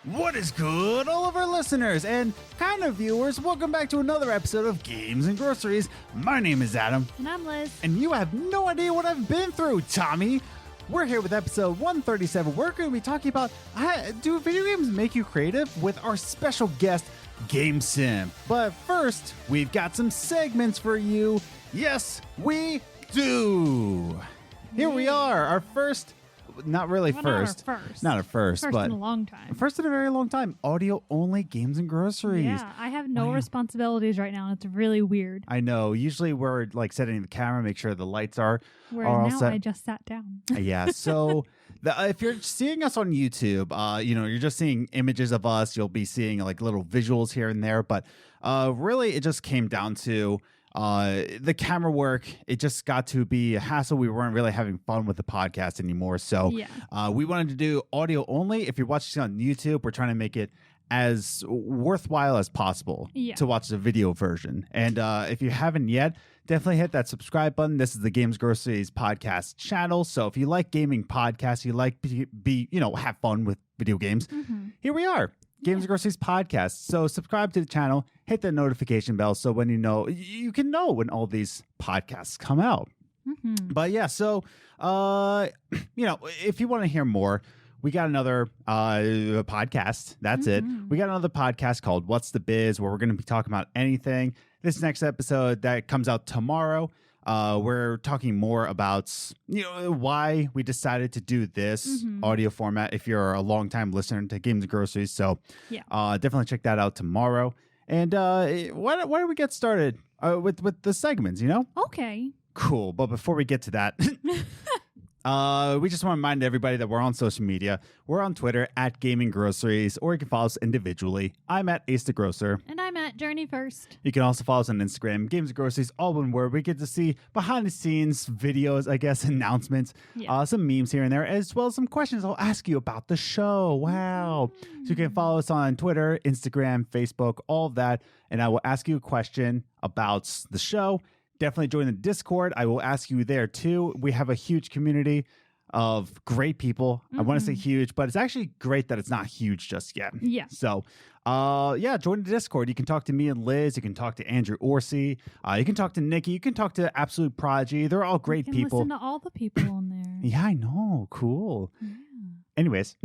What is good, all of our listeners and kind of viewers? Welcome back to another episode of Games and Groceries. My name is Adam. And I'm Liz. And you have no idea what I've been through, Tommy. We're here with episode 137. We're going to be talking about, do video games make you creative? With our special guest, GameSimp. But first, we've got some segments for you. Yes, we do. Here we are, our first... Not really first. Not a first, but in a long time. First in a very long time. Audio only Games and Groceries. Yeah, I have no responsibilities right now. It's really weird. I know. Usually we're like setting the camera, make sure the lights are Whereas all now set. I just sat down. Yeah. So if you're seeing us on YouTube, you're just seeing images of us. You'll be seeing like little visuals here and there. But really, it just came down to the camera work. It just got to be a hassle. We weren't really having fun with the podcast anymore. So we wanted to do audio only. If you're watching on YouTube, we're trying to make it as worthwhile as possible to watch the video version. And if you haven't yet, definitely hit that subscribe button. This is the Games Groceries podcast channel. So if you like gaming podcasts, you like have fun with video games, here we are. Games and Groceries podcast. So subscribe to the channel, hit the notification bell so when you can know when all these podcasts come out. But yeah, so if you want to hear more, we got another podcast. That's it. We got another podcast called What's the Biz, where we're going to be talking about anything. This next episode that comes out tomorrow, we're talking more about why we decided to do this audio format. If you're a longtime listener to Games and Groceries, so definitely check that out tomorrow. And why don't we get started with the segments? Okay. Cool. But before we get to that. We just want to remind everybody that we're on social media. We're on Twitter at Gaming Groceries, or you can follow us individually. I'm at Ace the Grocer. And I'm at Journey First. You can also follow us on Instagram, Games and Groceries, all one word. We get to see behind the scenes videos, I guess, announcements, some memes here and there, as well as some questions I'll ask you about the show. Wow. So you can follow us on Twitter, Instagram, Facebook, all of that. And I will ask you a question about the show. Definitely join the Discord. I will ask you there too. We have a huge community of great people. I want to say huge, but it's actually great that it's not huge just yet. Yeah. So, join the Discord. You can talk to me and Liz. You can talk to Andrew Orsi. You can talk to Nikki. You can talk to Absolute Prodigy. They're all great people. Listen to all the people on there. Yeah, I know. Cool. Yeah. Anyways.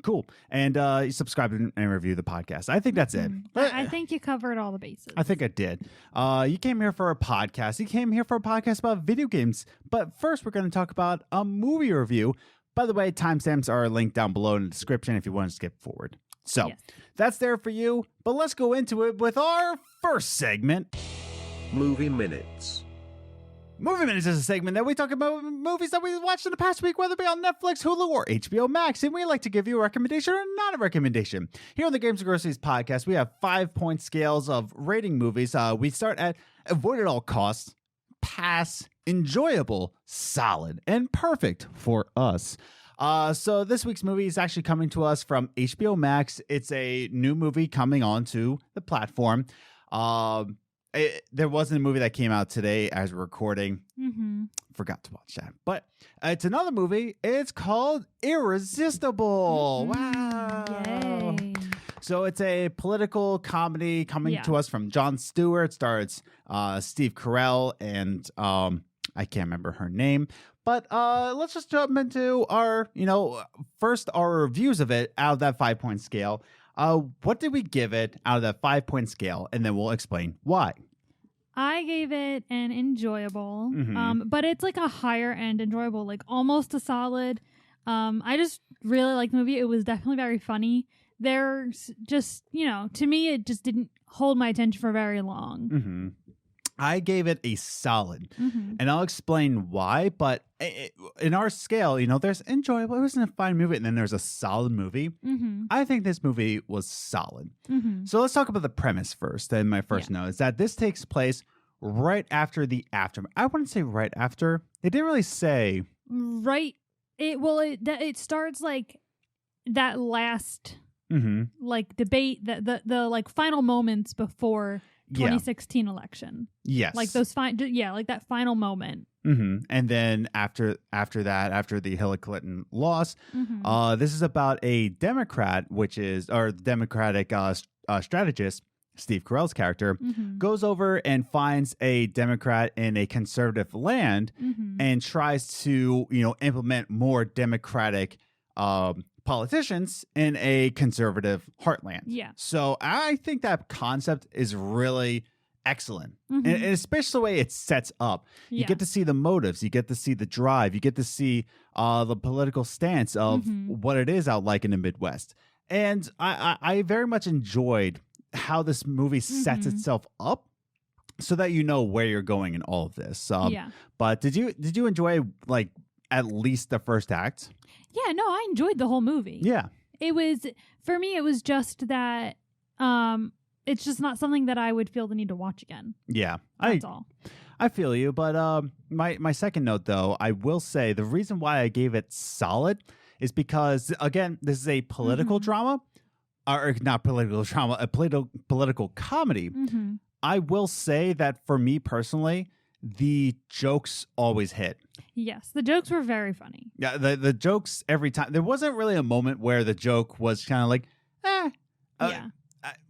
Cool. And you subscribe and review the podcast. I think that's it. I think you covered all the bases. I think I did. You came here for a podcast. You came here for a podcast about video games. But first, we're going to talk about a movie review. By the way, timestamps are linked down below in the description if you want to skip forward. So that's there for you. But let's go into it with our first segment. Movie Minutes. Movie Minutes is a segment that we talk about movies that we watched in the past week, whether it be on Netflix, Hulu, or HBO Max, and we like to give you a recommendation or not a recommendation. Here on the Games and Groceries podcast, we have 5-point scales of rating movies. We start at avoid at all costs, pass, enjoyable, solid, and perfect for us. So this week's movie is actually coming to us from HBO Max. It's a new movie coming onto the platform. There wasn't a movie that came out today as we're recording. Forgot to watch that. But it's another movie. It's called Irresistible. Wow. Yay. So it's a political comedy coming to us from Jon Stewart. Stars Steve Carell and I can't remember her name. But let's just jump into our, first our reviews of it out of that 5-point scale. What did we give it out of that 5-point scale? And then we'll explain why. I gave it an enjoyable, but it's like a higher end enjoyable, like almost a solid. I just really liked the movie. It was definitely very funny. There's just, to me, it just didn't hold my attention for very long. I gave it a solid, and I'll explain why. But in our scale, there's enjoyable. It wasn't a fine movie, and then there's a solid movie. I think this movie was solid. So let's talk about the premise first. And my first note is that this takes place right after the aftermath. I wouldn't say right after. They didn't really say. Right. It starts like that last like debate, the like final moments before 2016 election. Yes. Like those like that final moment. And then after that, after the Hillary Clinton loss, this is about a Democrat, the Democratic strategist, Steve Carell's character, goes over and finds a Democrat in a conservative land and tries to, implement more Democratic politicians in a conservative heartland. Yeah. So I think that concept is really excellent. And especially the way it sets up. You get to see the motives, you get to see the drive, you get to see the political stance of what it is out like in the Midwest. And I very much enjoyed how this movie sets itself up so that you know where you're going in all of this. But did you enjoy like at least the first act? Yeah, no, I enjoyed the whole movie. Yeah. It was, for me, it was just that it's just not something that I would feel the need to watch again. Yeah. That's all. I feel you, but my second note though, I will say the reason why I gave it solid is because again, this is a political drama. Or not political drama, a political comedy. I will say that for me personally, the jokes always hit. Yes, the jokes were very funny. Yeah, the jokes every time. There wasn't really a moment where the joke was kind of like,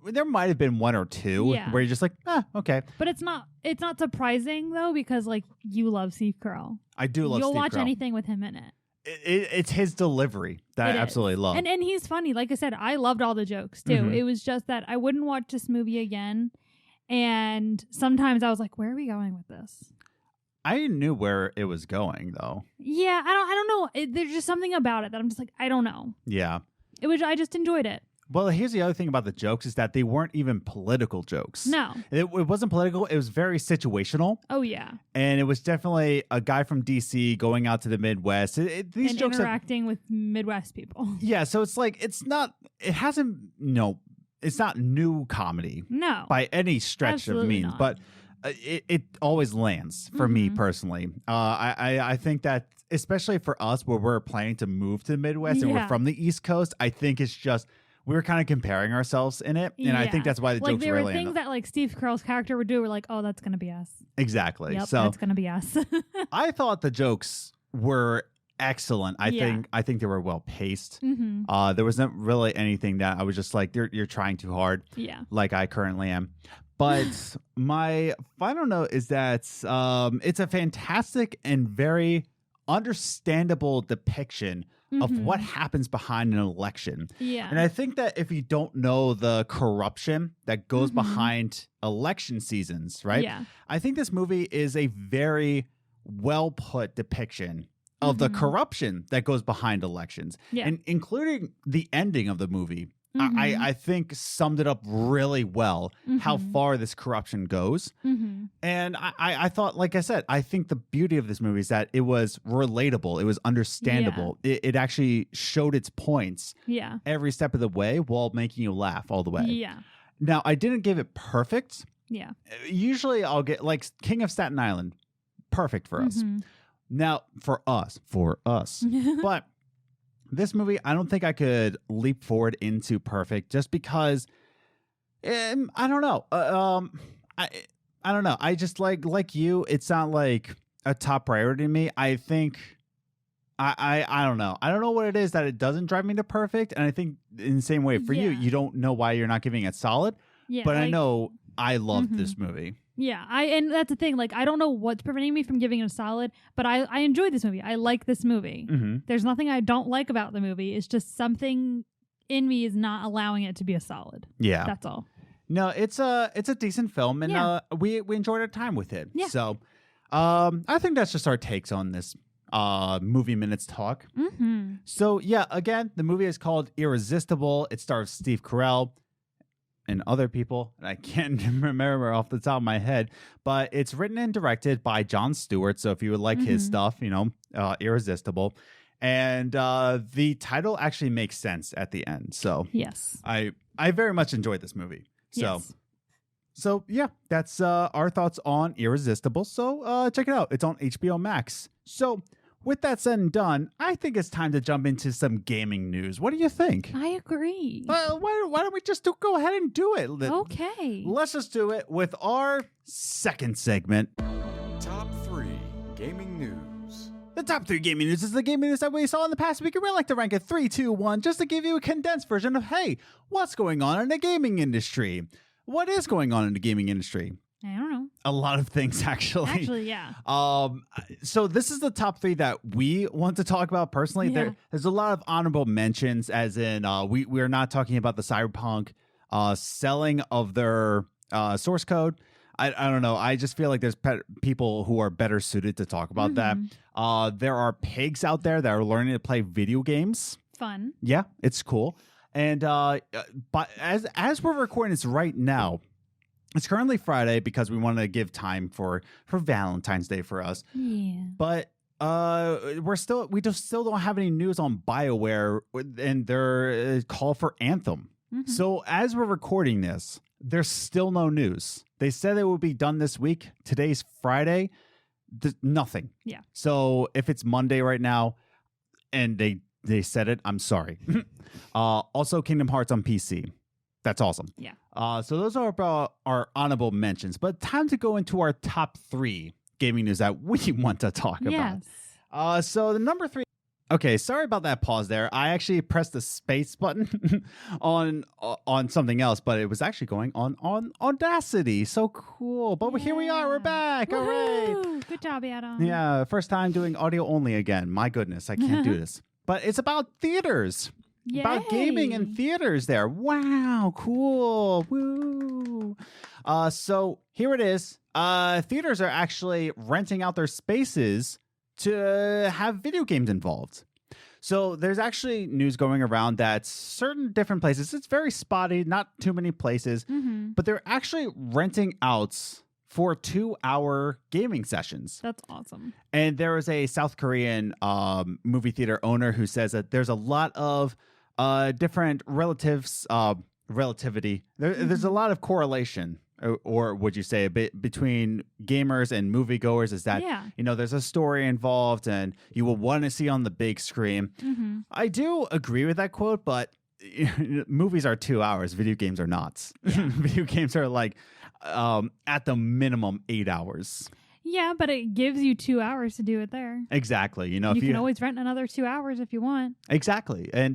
there might have been one or two where you're just like, okay. But it's not surprising though, because like you love Steve Carell. I do love Steve Carell. You'll watch anything with him in it. It's his delivery that I absolutely love. And he's funny. Like I said, I loved all the jokes too. It was just that I wouldn't watch this movie again. And sometimes I was like, where are we going with this? I knew where it was going though. Yeah, I don't know. There's just something about it that I'm just like, I don't know. Yeah. I just enjoyed it. Well, here's the other thing about the jokes is that they weren't even political jokes. No. It wasn't political. It was very situational. Oh, yeah. And it was definitely a guy from D.C. going out to the Midwest. These jokes interacting with Midwest people. Yeah, so it's like, it's not new comedy. No. By any stretch of means. Not. But it always lands for me personally. I think that, especially for us where we're planning to move to the Midwest and we're from the East Coast, I think it's just... we were kind of comparing ourselves in it, and I think that's why the jokes there really were things that like Steve Carell's character would do. We're like, oh, that's gonna be us. Exactly. Yep, so that's gonna be us. I thought the jokes were excellent. I think they were well paced. There wasn't really anything that I was just like, you're trying too hard. Yeah. Like I currently am. But my final note is that it's a fantastic and very understandable depiction of what happens behind an election. Yeah. And I think that if you don't know the corruption that goes behind election seasons, right? Yeah. I think this movie is a very well put depiction of the corruption that goes behind elections. Yeah. And including the ending of the movie. I think summed it up really well, how far this corruption goes. And I thought, like I said, I think the beauty of this movie is that it was relatable. It was understandable. Yeah. It actually showed its points every step of the way while making you laugh all the way. Yeah. Now, I didn't give it perfect. Yeah. Usually I'll get like King of Staten Island, perfect for us. Now, for us. But this movie, I don't think I could leap forward into perfect just because I don't know. I don't know. I just like you. It's not like a top priority to me. I think I don't know. I don't know what it is that it doesn't drive me to perfect. And I think in the same way for you don't know why you're not giving it solid. Yeah, but I know I loved this movie. Yeah, and that's the thing. Like, I don't know what's preventing me from giving it a solid, but I enjoyed this movie. I like this movie. There's nothing I don't like about the movie. It's just something in me is not allowing it to be a solid. Yeah, that's all. No, it's a decent film, and we enjoyed our time with it. Yeah. So, I think that's just our takes on this movie minutes talk. So yeah, again, the movie is called Irresistible. It stars Steve Carell and other people, and I can't remember off the top of my head, but it's written and directed by Jon Stewart. So if you would like his stuff, Irresistible. And the title actually makes sense at the end. So yes, I very much enjoyed this movie. So yeah, that's our thoughts on Irresistible. So check it out. It's on HBO Max. So with that said and done, I think it's time to jump into some gaming news. What do you think? I agree. Well, why don't we just go ahead and do it? Okay. Let's just do it with our second segment. Top 3 gaming news. The top 3 gaming news is the gaming news that we saw in the past week, and we like to rank it 3, 2, 1, just to give you a condensed version of, hey, what's going on in the gaming industry? What is going on in the gaming industry? I don't know. A lot of things, actually. Actually, yeah. So this is the top 3 that we want to talk about personally. Yeah. There's a lot of honorable mentions, as in we are not talking about the Cyberpunk selling of their source code. I don't know. I just feel like there's people who are better suited to talk about that. There are pigs out there that are learning to play video games. Fun. Yeah, it's cool. And but as we're recording this right now, it's currently Friday because we want to give time for Valentine's Day for us. Yeah. But we just still don't have any news on BioWare and their call for Anthem. So as we're recording this, there's still no news. They said it would be done this week. Today's Friday. Nothing. Yeah. So if it's Monday right now and they said it, I'm sorry. Also, Kingdom Hearts on PC. That's awesome. Yeah. So those are about our honorable mentions. But time to go into our top 3 gaming news that we want to talk Yes. about. So the number 3. Okay, sorry about that pause there. I actually pressed the space button on something else, but it was actually going on Audacity. So cool. But here we are. We're back. All right. Good job, Adam. Yeah, first time doing audio only again. My goodness, I can't do this. But it's about theaters. Yay. About gaming and theaters there. Wow, cool. Woo. So here it is. Theaters are actually renting out their spaces to have video games involved. So there's actually news going around that certain different places, it's very spotty, not too many places, but they're actually renting out for 2-hour gaming sessions. That's awesome. And there is a South Korean movie theater owner who says that there's a lot of different relativity. There's a lot of correlation, or would you say a bit between gamers and moviegoers, is that, there's a story involved and you will want to see on the big screen. I do agree with that quote, but movies are 2 hours. Video games are not. Yeah. Video games are like at the minimum 8 hours. Yeah, but it gives you 2 hours to do it there. Exactly. You can always rent another 2 hours if you want. Exactly. And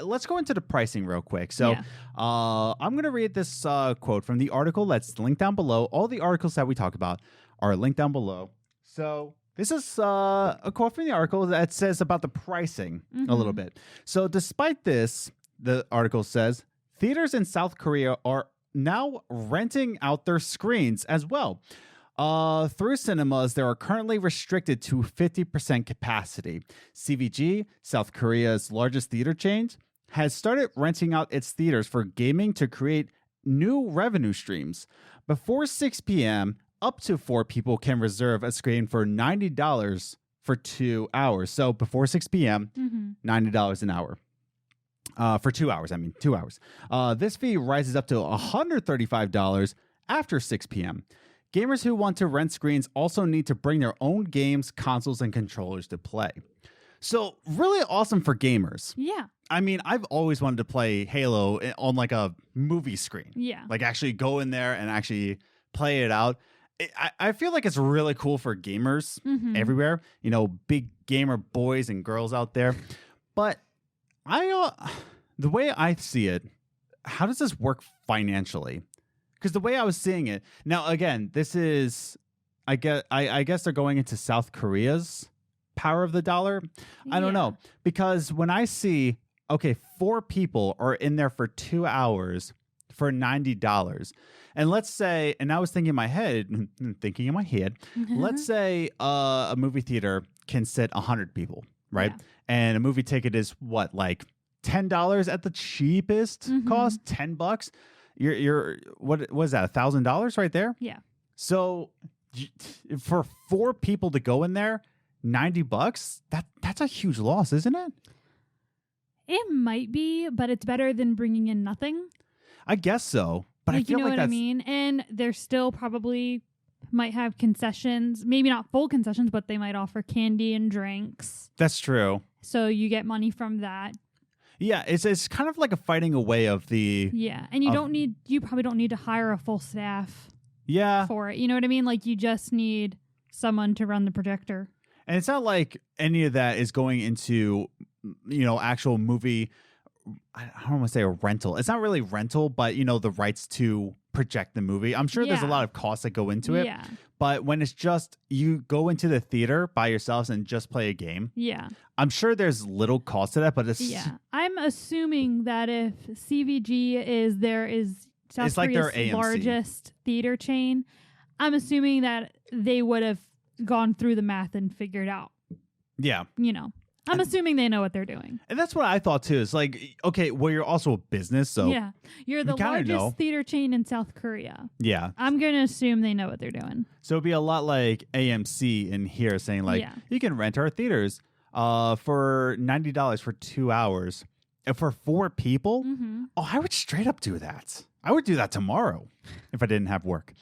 let's go into the pricing real quick. So I'm going to read this quote from the article that's linked down below. All the articles that we talk about are linked down below. So this is a quote from the article that says about the pricing a little bit. So despite this, the article says, theaters in South Korea are now renting out their screens as well. Through cinemas, they are currently restricted to 50% capacity. CVG, South Korea's largest theater chain, has started renting out its theaters for gaming to create new revenue streams. Before 6 p.m., up to 4 people can reserve a screen for $90 for 2 hours. So before 6 p.m., $90 an hour. For 2 hours, 2 hours. This fee rises up to $135 after 6 p.m. Gamers who want to rent screens also need to bring their own games, consoles, and controllers to play. So really awesome for gamers. Yeah. I've always wanted to play Halo on like a movie screen. Yeah. Like actually go in there and actually play it out. I feel like it's really cool for gamers everywhere. Big gamer boys and girls out there. But the way I see it, how does this work financially? Because the way I was seeing it, now again, this is, I guess they're going into South Korea's power of the dollar. I don't know, because when I see, 4 people are in there for 2 hours for $90, and let's say, and I was thinking in my head, let's say a movie theater can sit 100 people, right? Yeah. And a movie ticket is what, like $10 at the cheapest cost, $10. You're what was that, $1,000 right there? Yeah. So for 4 people to go in there, $90, that's a huge loss, isn't it? It might be, but it's better than bringing in nothing. I guess so, but I feel you know what I mean. And they're still probably might have concessions, maybe not full concessions, but they might offer candy and drinks. That's true. So you get money from that. Yeah, it's kind of like a fighting away of the... Yeah, and you probably don't need to hire a full staff for it. You know what I mean? Like, you just need someone to run the projector. And it's not like any of that is going into, actual movie. I don't want to say a rental. It's not really rental, but, the rights to project the movie. I'm sure there's a lot of costs that go into it. Yeah. But when it's just you go into the theater by yourselves and just play a game. Yeah. I'm sure there's little cost to that, but it's. Yeah. I'm assuming that if CVG is South It's like Korea's their AMC. largest theater chain, I'm assuming that they would have gone through the math and figured out. Yeah. I'm assuming they know what they're doing. And that's what I thought too. It's like, okay, well, you're also a business, so. Yeah. You're the largest theater chain in South Korea. Yeah. I'm going to assume they know what they're doing. So it'd be a lot like AMC in here saying, like, you can rent our theaters for $90 for 2 hours. And for 4 people? Mm-hmm. Oh, I would straight up do that. I would do that tomorrow if I didn't have work.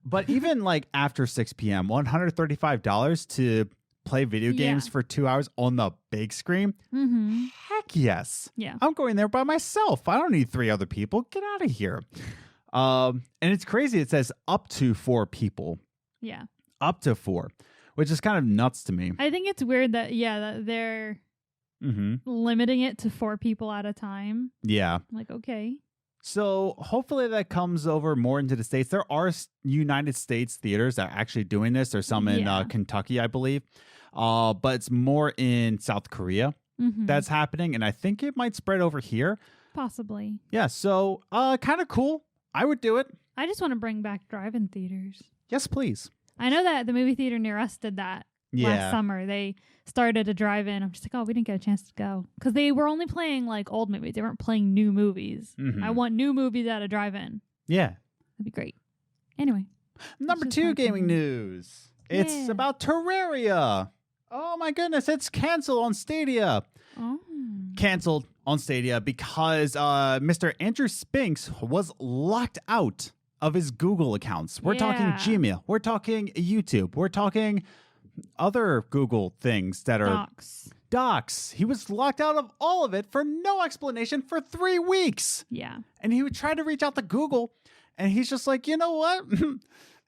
But even like after 6 p.m., $135 to play video games for 2 hours on the big screen? Mm-hmm. Heck yes. Yeah. I'm going there by myself. I don't need 3 other people. Get out of here. And it's crazy. It says up to 4 people. Yeah. Up to 4, which is kind of nuts to me. I think it's weird that they're limiting it to 4 people at a time. Yeah. Like, okay. So hopefully that comes over more into the States. There are United States theaters that are actually doing this. There's some in Kentucky, I believe. But it's more in South Korea that's happening. And I think it might spread over here. Possibly. Yeah. So kind of cool. I would do it. I just want to bring back drive-in theaters. Yes, please. I know that the movie theater near us did that last summer. They started a drive-in. I'm just like, oh, we didn't get a chance to go. Because they were only playing like old movies. They weren't playing new movies. I want new movies at a drive-in. Yeah. That'd be great. Anyway. Number 2 gaming news. It's about Terraria. Oh my goodness, it's canceled on Stadia. Oh. Canceled on Stadia because Mr. Andrew Spinks was locked out of his Google accounts. We're talking Gmail. We're talking YouTube. We're talking other Google things that are Docs. He was locked out of all of it for no explanation for 3 weeks. Yeah. And he would try to reach out to Google, and he's just like, you know what?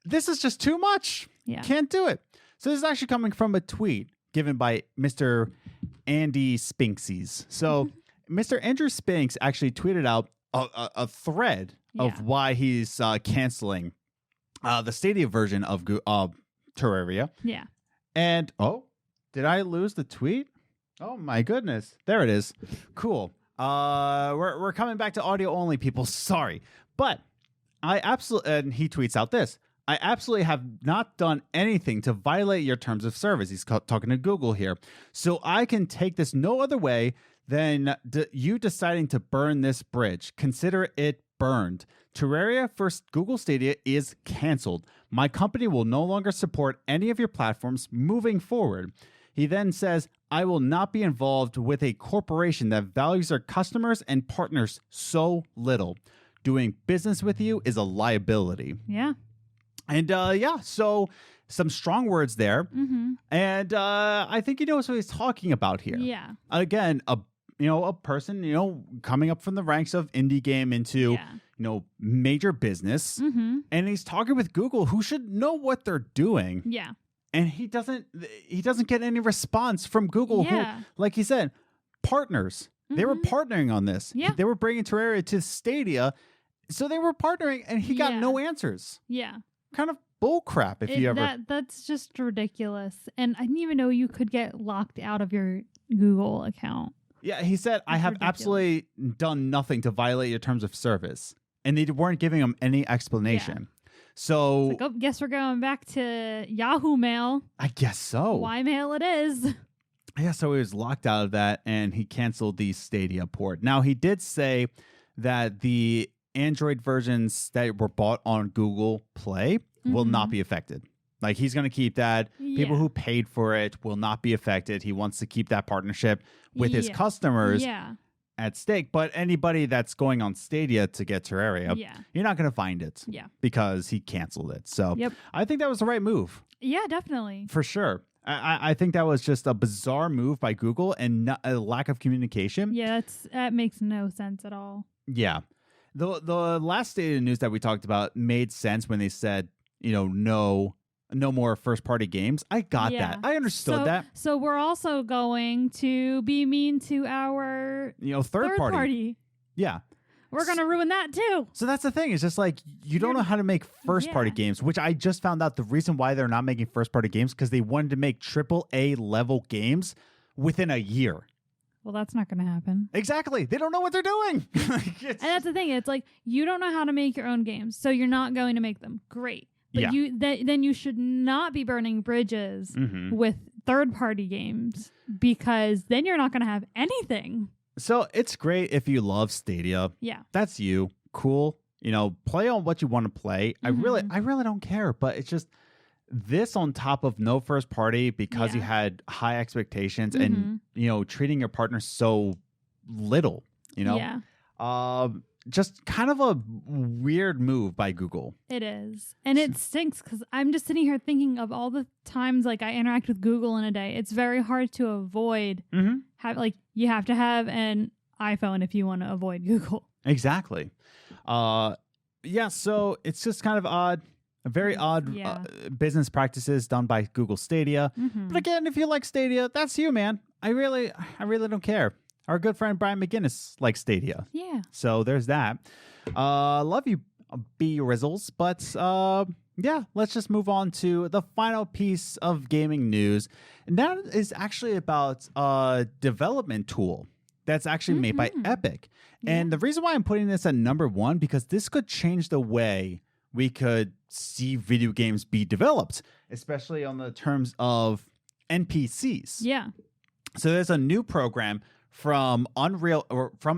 This is just too much. Yeah. Can't do it. So this is actually coming from a tweet given by Mr. Andy Spinksies. So Mr. Andrew Spinks actually tweeted out a thread of why he's canceling the Stadia version of Terraria. Yeah. And, did I lose the tweet? Oh, my goodness. There it is. Cool. We're coming back to audio only, people. Sorry. But I absolutely, and he tweets out this, I absolutely have not done anything to violate your terms of service. He's talking to Google here. So I can take this no other way than you deciding to burn this bridge. Consider it burned. Terraria for Google Stadia is canceled. My company will no longer support any of your platforms moving forward. He then says, I will not be involved with a corporation that values their customers and partners so little. Doing business with you is a liability. Yeah. And so some strong words there. And I think he knows what he's talking about here. Yeah. Again, a person, coming up from the ranks of indie game into, major business. And he's talking with Google, who should know what they're doing. Yeah. And he doesn't get any response from Google, who, like he said, partners. They were partnering on this. Yeah. They were bringing Terraria to Stadia. So they were partnering, and he got no answers. Yeah. Kind of bull crap if you ever. That's just ridiculous. And I didn't even know you could get locked out of your Google account. Yeah, he said, I have absolutely done nothing to violate your terms of service. And they weren't giving him any explanation. So, it's like, guess we're going back to Yahoo Mail. I guess so. Y Mail it is. Yeah, so he was locked out of that, and he canceled the Stadia port. Now, he did say that the Android versions that were bought on Google Play will not be affected. Like, he's going to keep that. People who paid for it will not be affected. He wants to keep that partnership with his customers at stake. But anybody that's going on Stadia to get Terraria, you're not going to find it because he canceled it. So I think that was the right move. Yeah, definitely. For sure. I think that was just a bizarre move by Google and a lack of communication. Yeah, that makes no sense at all. Yeah. The last Stadia news that we talked about made sense when they said, no no more first party games. I got Yeah. that. I understood that. So we're also going to be mean to our Third party. Yeah. We're going to ruin that too. So that's the thing. It's just like you don't know how to make first party games, which I just found out the reason why they're not making first party games because they wanted to make AAA level games within a year. Well, that's not going to happen. Exactly. They don't know what they're doing. And that's the thing. It's like you don't know how to make your own games, so you're not going to make them. Great. But then you should not be burning bridges with third-party games because then you're not going to have anything. So it's great if you love Stadia. Yeah. That's you. Cool. Play on what you want to play. I really don't care, but it's just this on top of no first party because you had high expectations and treating your partner so little, Yeah. Just kind of a weird move by Google. It is. And it stinks because I'm just sitting here thinking of all the times like I interact with Google in a day. It's very hard to avoid. You have to have an iPhone if you want to avoid Google. Exactly. So it's just kind of odd. Very odd business practices done by Google Stadia. But again, if you like Stadia, that's you, man. I really don't care. Our good friend Brian McGinnis likes Stadia. Yeah. So there's that. Love you, B Rizzles. But let's just move on to the final piece of gaming news. And that is actually about a development tool that's actually made by Epic. And the reason why I'm putting this at number 1, because this could change the way we could see video games be developed, especially on the terms of NPCs. Yeah. So there's a new program from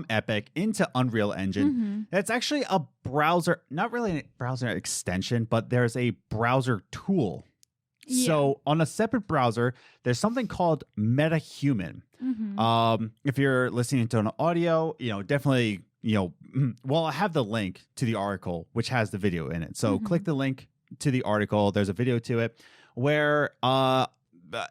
Epic into Unreal Engine. That's actually a browser, not really a browser extension, but there's a browser tool. Yeah. So on a separate browser, there's something called MetaHuman. If you're listening to an audio, definitely, I have the link to the article, which has the video in it. So click the link to the article. There's a video to it where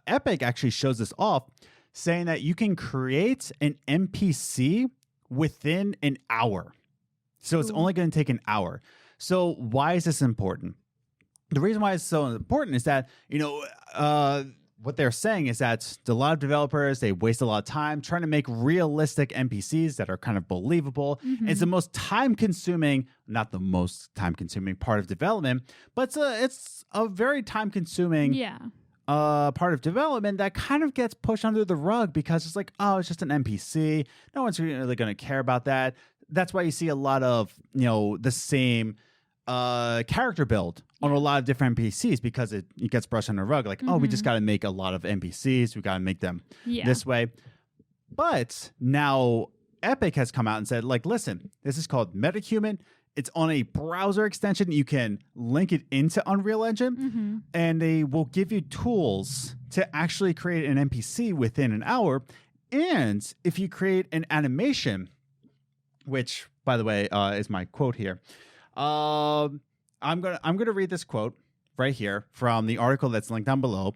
Epic actually shows this off, saying that you can create an NPC within an hour. So it's only going to take an hour. So why is this important? The reason why it's so important is that, what they're saying is that a lot of developers, they waste a lot of time trying to make realistic NPCs that are kind of believable. It's the most time-consuming, not the most time-consuming part of development, but it's a very time-consuming part of development that kind of gets pushed under the rug because it's like, oh, it's just an NPC. No one's really going to care about that. That's why you see a lot of, the same character build on a lot of different NPCs because it gets brushed under the rug. Like, oh, we just got to make a lot of NPCs. We got to make them this way. But now Epic has come out and said, like, listen, this is called MetaHuman. It's on a browser extension. You can link it into Unreal Engine, and they will give you tools to actually create an NPC within an hour. And if you create an animation, which, by the way, is my quote here. I'm gonna read this quote right here from the article that's linked down below.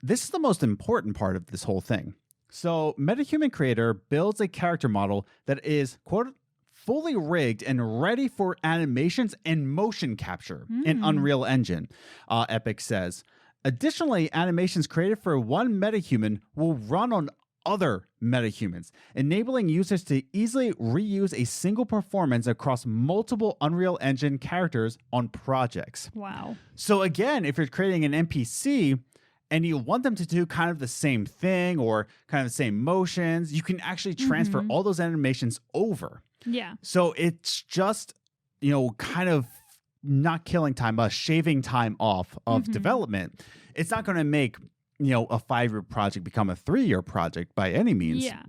This is the most important part of this whole thing. So, MetaHuman Creator builds a character model that is, quote, fully rigged and ready for animations and motion capture in Unreal Engine, Epic says. Additionally, animations created for one MetaHuman will run on other metahumans, enabling users to easily reuse a single performance across multiple Unreal Engine characters on projects. Wow. So again, if you're creating an NPC and you want them to do kind of the same thing or kind of the same motions, you can actually transfer all those animations over. Yeah. So it's just, kind of not killing time, but shaving time off of development. It's not going to make a 5-year project become a 3-year project by any means. Yeah.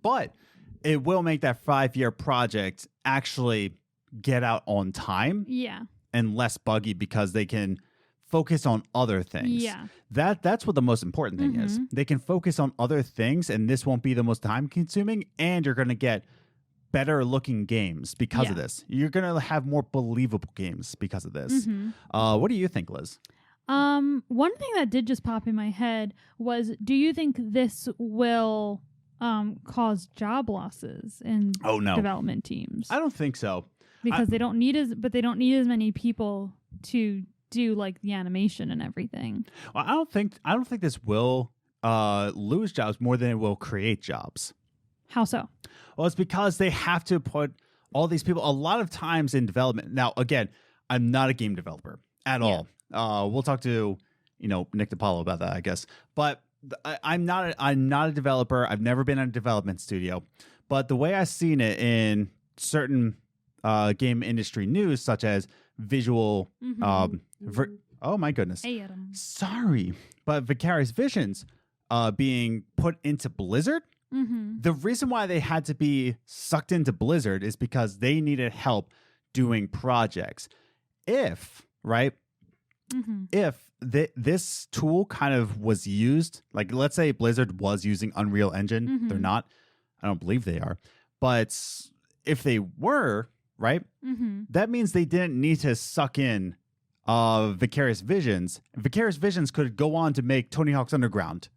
But it will make that 5-year project actually get out on time. Yeah. And less buggy because they can focus on other things. Yeah. That's what the most important thing is. They can focus on other things and this won't be the most time consuming and you're going to get better looking games because of this. You're going to have more believable games because of this. What do you think, Liz? One thing that did just pop in my head was, do you think this will cause job losses in development teams? I don't think so. Because they don't need as many people to do like the animation and everything. Well, I don't think this will lose jobs more than it will create jobs. How so? Well, it's because they have to put all these people a lot of times in development. Now, again, I'm not a game developer at all. We'll talk to Nick DiPaolo about that, I guess. But I'm not a developer. I've never been in a development studio. But the way I've seen it in certain game industry news, such as visual, oh my goodness, Hey, Adam. sorry, but Vicarious Visions being put into Blizzard. The reason why they had to be sucked into Blizzard is because they needed help doing projects. If this tool kind of was used, like let's say Blizzard was using Unreal Engine, they're not. I don't believe they are. But if they were, right, that means they didn't need to suck in Vicarious Visions. Vicarious Visions could go on to make Tony Hawk's Underground,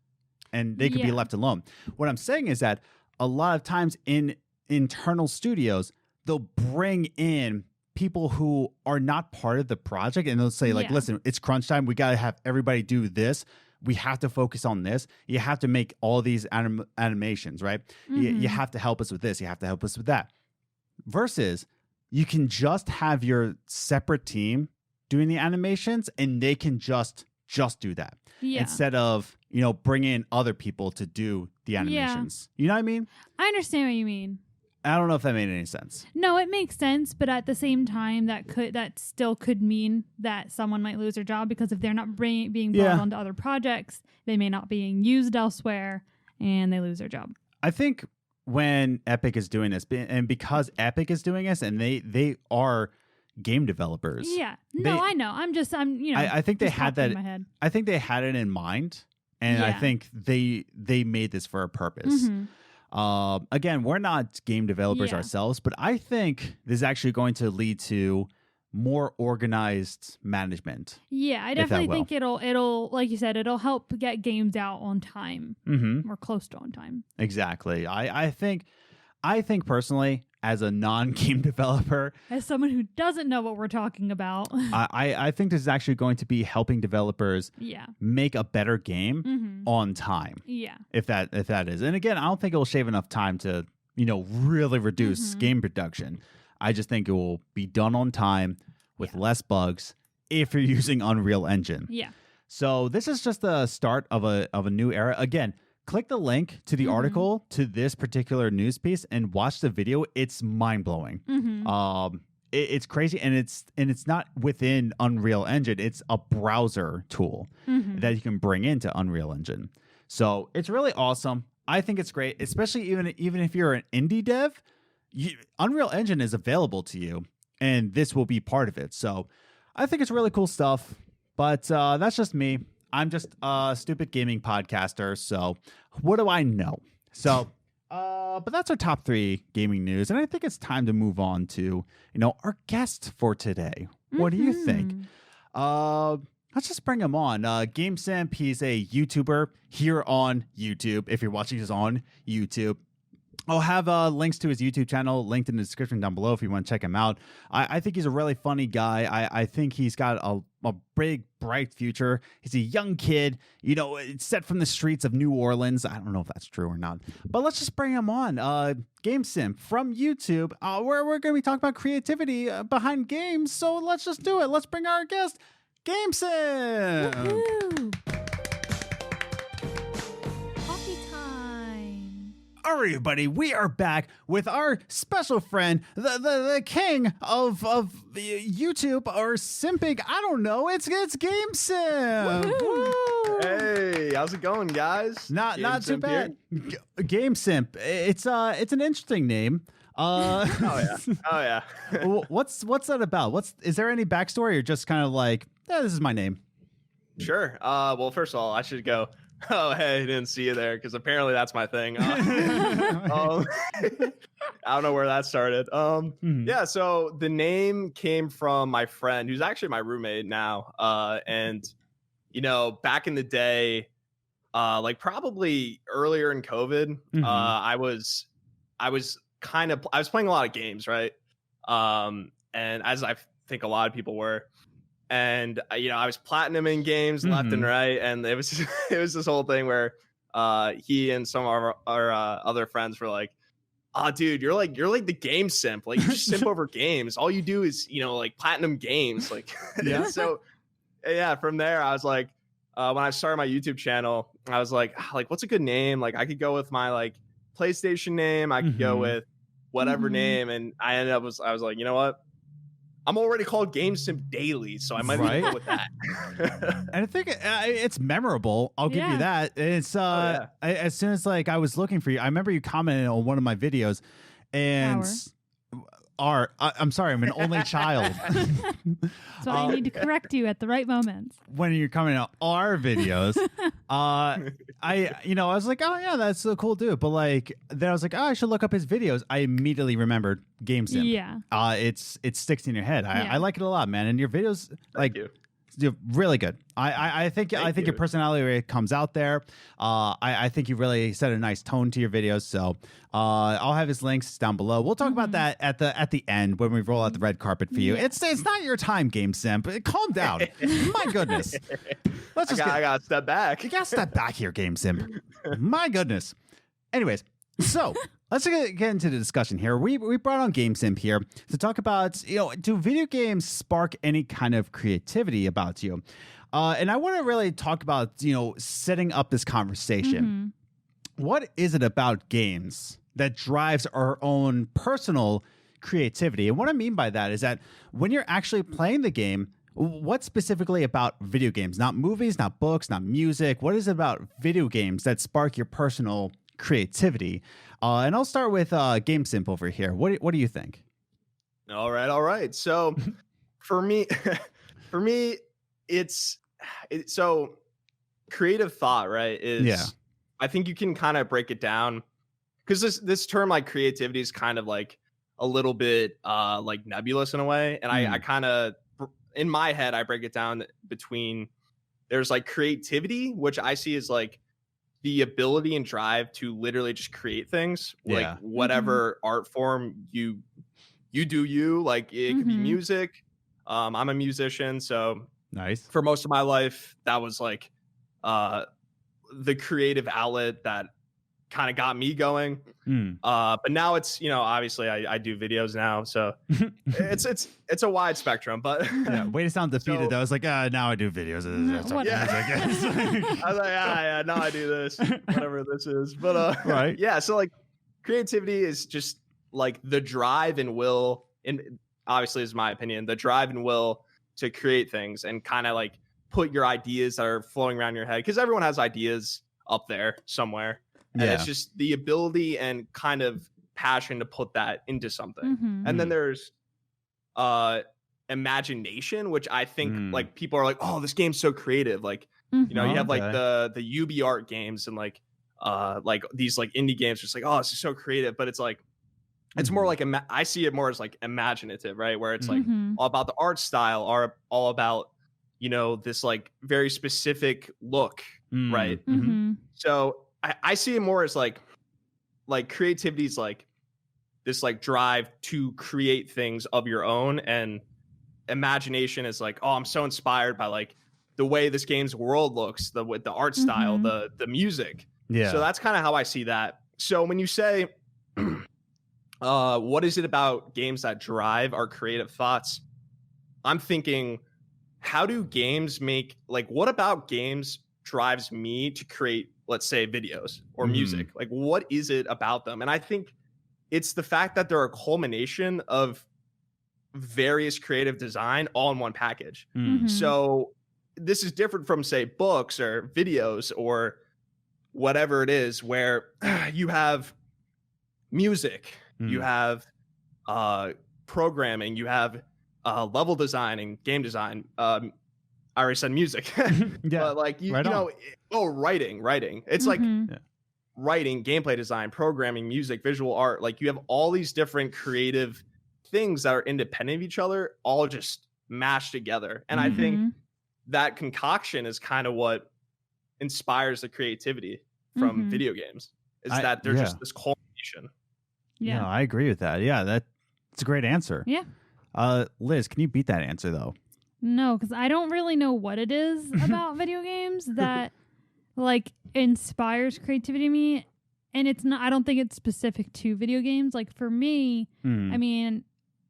and they could be left alone. What I'm saying is that a lot of times in internal studios, they'll bring in people who are not part of the project, and they'll say, like, listen, it's crunch time. We got to have everybody do this. We have to focus on this. You have to make all these animations, right? You have to help us with this. You have to help us with that. Versus, you can just have your separate team doing the animations, and they can just do that instead of bringing in other people to do the animations. You know what I mean? I understand what you mean. I don't know if that made any sense. No, it makes sense, but at the same time, that still could mean that someone might lose their job, because if they're not being brought onto other projects, they may not being used elsewhere, and they lose their job. I think when Epic is doing this, and because Epic is doing this, and they are game developers. Yeah, no, I know. I think they had that. I think they had it in mind, and I think they made this for a purpose. Again, we're not game developers ourselves, but I think this is actually going to lead to more organized management. Yeah, I definitely think it'll like you said, it'll help get games out on time, or close to on time. Exactly. I think personally, as a non-game developer, as someone who doesn't know what we're talking about, I think this is actually going to be helping developers make a better game on time. Yeah. If that is. And again, I don't think it will shave enough time to, really reduce game production. I just think it will be done on time with less bugs if you're using Unreal Engine. Yeah. So this is just the start of a new era. Again, click the link to the article to this particular news piece and watch the video. It's mind-blowing. It's crazy, and it's not within Unreal Engine. It's a browser tool that you can bring into Unreal Engine. So it's really awesome. I think it's great, especially even if you're an indie dev. Unreal Engine is available to you, and this will be part of it. So I think it's really cool stuff. But that's just me. I'm just a stupid gaming podcaster, so what do I know? So, but that's our top 3 gaming news, and I think it's time to move on to, our guest for today. What do you think? Let's just bring him on. GameSimp, he's a YouTuber here on YouTube. If you're watching this on YouTube, I'll have links to his YouTube channel linked in the description down below if you want to check him out. I think he's a really funny guy. I think he's got a big, bright future. He's a young kid, set from the streets of New Orleans. I don't know if that's true or not, but let's just bring him on. GameSimp from YouTube, where we're going to be talking about creativity behind games. So let's just do it. Let's bring our guest, GameSimp. Woohoo! All right, everybody, we are back with our special friend, the king of YouTube, or simping. I don't know. It's GameSimp. Woo! Hey, how's it going, guys? Not too bad. GameSimp. It's an interesting name. Oh yeah. What's that about? Is there any backstory, or just kind of like, this is my name? Sure. Well, first of all, I should go. Oh, hey, didn't see you there, because apparently that's my thing. I don't know where that started. Yeah, so the name came from my friend, who's actually my roommate now. And, back in the day, like probably earlier in COVID, I was playing a lot of games, right? And as I think a lot of people were. and I was platinuming games left and right, and it was it was this whole thing where he and some of our other friends were like, "Oh, dude, you're like the game simp. Like, you just simp over games. All you do is like platinum games." Like, Yeah. So yeah, from there I was like, when I started my YouTube channel, I was like, what's a good name? Like, I could go with my like PlayStation name. I could go with whatever name, and I was like, you know what? I'm already called GameSimp Daily, so I might go with that. And I think it's memorable. I'll give you that. It's as soon as like I was looking for you, I remember you commented on one of my videos, and I'm sorry, I'm an only child. So I need to correct you at the right moments. When you're coming out our videos, I was like, oh yeah, that's a cool dude. But like, then I was like, oh, I should look up his videos. I immediately remembered GameSimp. Yeah. It sticks in your head. I like it a lot, man. And your videos, Thank you. You're really good. I think your personality really comes out there. I think you really set a nice tone to your videos. So I'll have his links down below. We'll talk about that at the end when we roll out the red carpet for you. Yeah. It's not your time, GameSimp. Calm down. My goodness. I gotta step back. You gotta step back here, GameSimp. My goodness. Anyways, so let's get into the discussion here. We brought on GameSimp here to talk about, do video games spark any kind of creativity about you? And I want to really talk about, setting up this conversation. What is it about games that drives our own personal creativity? And what I mean by that is that when you're actually playing the game, what specifically about video games, not movies, not books, not music, what is it about video games that spark your personal creativity? And I'll start with GameSimp over here. What do you think? All right. So for me, it's so creative thought, right? I think you can kind of break it down, because this term like creativity is kind of like a little bit like nebulous in a way. And I kind of, in my head, I break it down between, there's like creativity, which I see as like the ability and drive to literally just create things, like whatever art form you do, like it could be music. I'm a musician, so nice. For most of my life, that was like the creative outlet that kind of got me going. But now it's, obviously I do videos now, so it's a wide spectrum. But way to sound defeated. I was like, now I do videos. I guess. I was like, now I do this, whatever this is. But right. Yeah, so like creativity is just like the drive and will, and obviously is my opinion, the drive and will to create things and kind of like put your ideas that are flowing around your head, because everyone has ideas up there somewhere. And it's just the ability and kind of passion to put that into something. And then there's imagination, which I think like people are like, oh, this game's so creative. Like, you have like the UB art games and like these like indie games, just like, oh, this is so creative. But it's like, it's more like, I see it more as like imaginative, right? Where it's like all about the art style, or all about, this like very specific look, right? So I see it more as like creativity is like this like drive to create things of your own, and imagination is like, oh, I'm so inspired by like the way this game's world looks, the art style, the music. Yeah. So that's kind of how I see that. So when you say, what is it about games that drive our creative thoughts? I'm thinking, how do games make, like, what about games drives me to create, let's say, videos or music? Like, what is it about them? And I think it's the fact that they're a culmination of various creative design all in one package. So this is different from, say, books or videos or whatever it is, where you have music, you have programming, you have level design and game design. I already said music. But like writing. It's like writing, gameplay design, programming, music, visual art. Like you have all these different creative things that are independent of each other, all just mashed together. And I think that concoction is kind of what inspires the creativity from video games, is that they're just this culmination. Yeah, I agree with that. Yeah, that's a great answer. Yeah. Liz, can you beat that answer though? No, because I don't really know what it is about video games that like inspires creativity in me. And it's not, I don't think it's specific to video games. Like for me, I mean,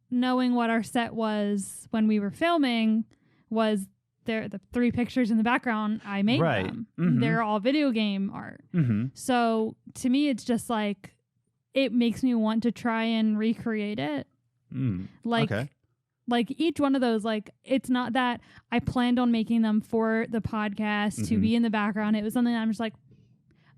knowing what our set was when we were filming was the 3 pictures in the background, I made them. They're all video game art. So to me, it's just like, it makes me want to try and recreate it. Like each one of those, like, it's not that I planned on making them for the podcast to be in the background. It was something that I'm just like,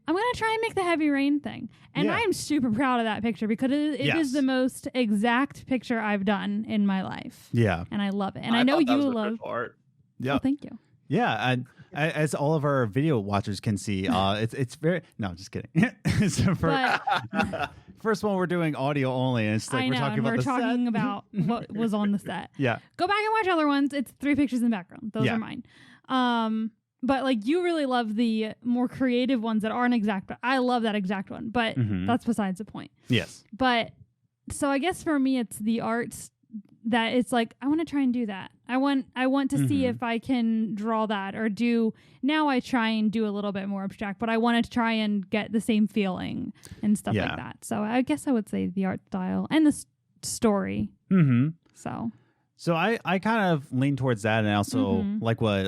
I'm going to try and make the heavy rain thing. And I am super proud of that picture because it is the most exact picture I've done in my life. Yeah. And I love it. And I know you love art. Yeah. Oh, thank you. Yeah. And as all of our video watchers can see, it's very, no, just kidding. First one, we're doing audio only, and it's like we're talking about the set. We're talking about what was on the set. Yeah. Go back and watch other ones. It's 3 pictures in the background. Those are mine. But like you really love the more creative ones that aren't exact. But I love that exact one, but that's besides the point. Yes. But so I guess for me, it's the arts that it's like I want to try and do that. I want to see if I can draw that or do. Now I try and do a little bit more abstract, but I wanted to try and get the same feeling and stuff like that. So I guess I would say the art style and the story. So I kind of lean towards that, and also like what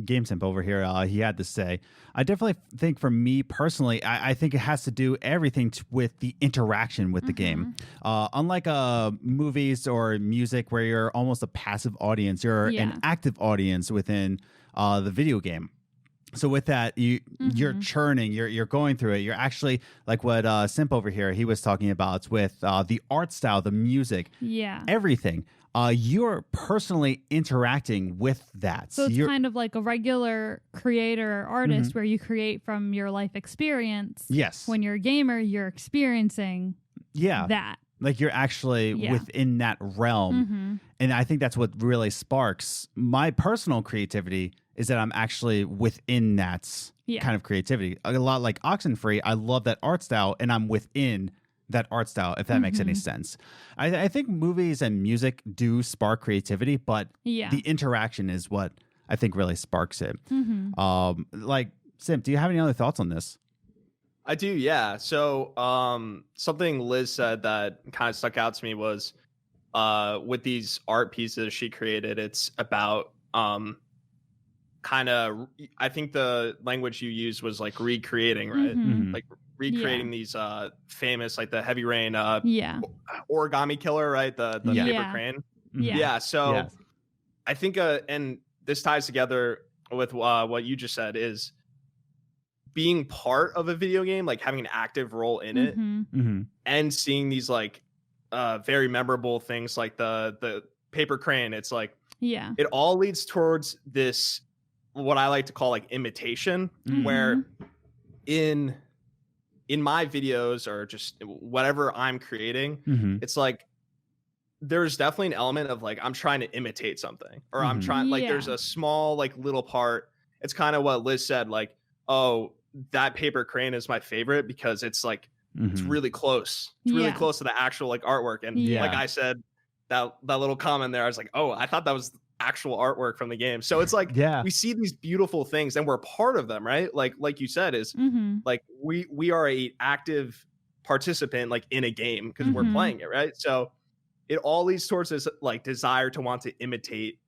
GameSimp over here he had to say. I definitely think for me personally, I think it has to do everything with the interaction with the game. Unlike movies or music where you're almost a passive audience, you're an active audience within the video game. So with that, you're churning, you're going through it. You're actually like what Simp over here, he was talking about with the art style, the music, everything. You're personally interacting with that. So it's kind of like a regular creator or artist where you create from your life experience. Yes. When you're a gamer, you're experiencing that. Like you're actually within that realm. And I think that's what really sparks my personal creativity is that I'm actually within that kind of creativity. A lot like Oxenfree, I love that art style and I'm within that art style, if that makes any sense. I think movies and music do spark creativity, but the interaction is what I think really sparks it. Like, Simp, do you have any other thoughts on this? I do, yeah. So something Liz said that kind of stuck out to me was with these art pieces she created, it's about kind of, I think the language you used was like recreating, right? Like recreating these famous, like the Heavy Rain origami killer, right? The paper crane. So I think and this ties together with what you just said is being part of a video game, like having an active role in it and seeing these like very memorable things like the paper crane. It's like it all leads towards this what I like to call like imitation, where in my videos or just whatever I'm creating, it's like there's definitely an element of like I'm trying to imitate something, or I'm trying like there's a small like little part. It's kind of what Liz said, like, oh, that paper crane is my favorite because it's like it's really close. It's really close to the actual like artwork. And like I said, that little comment there, I was like, oh, I thought that was actual artwork from the game. So it's like we see these beautiful things and we're part of them, right? Like you said, is like we are a active participant like in a game because we're playing it, right? So it all leads towards this like desire to want to imitate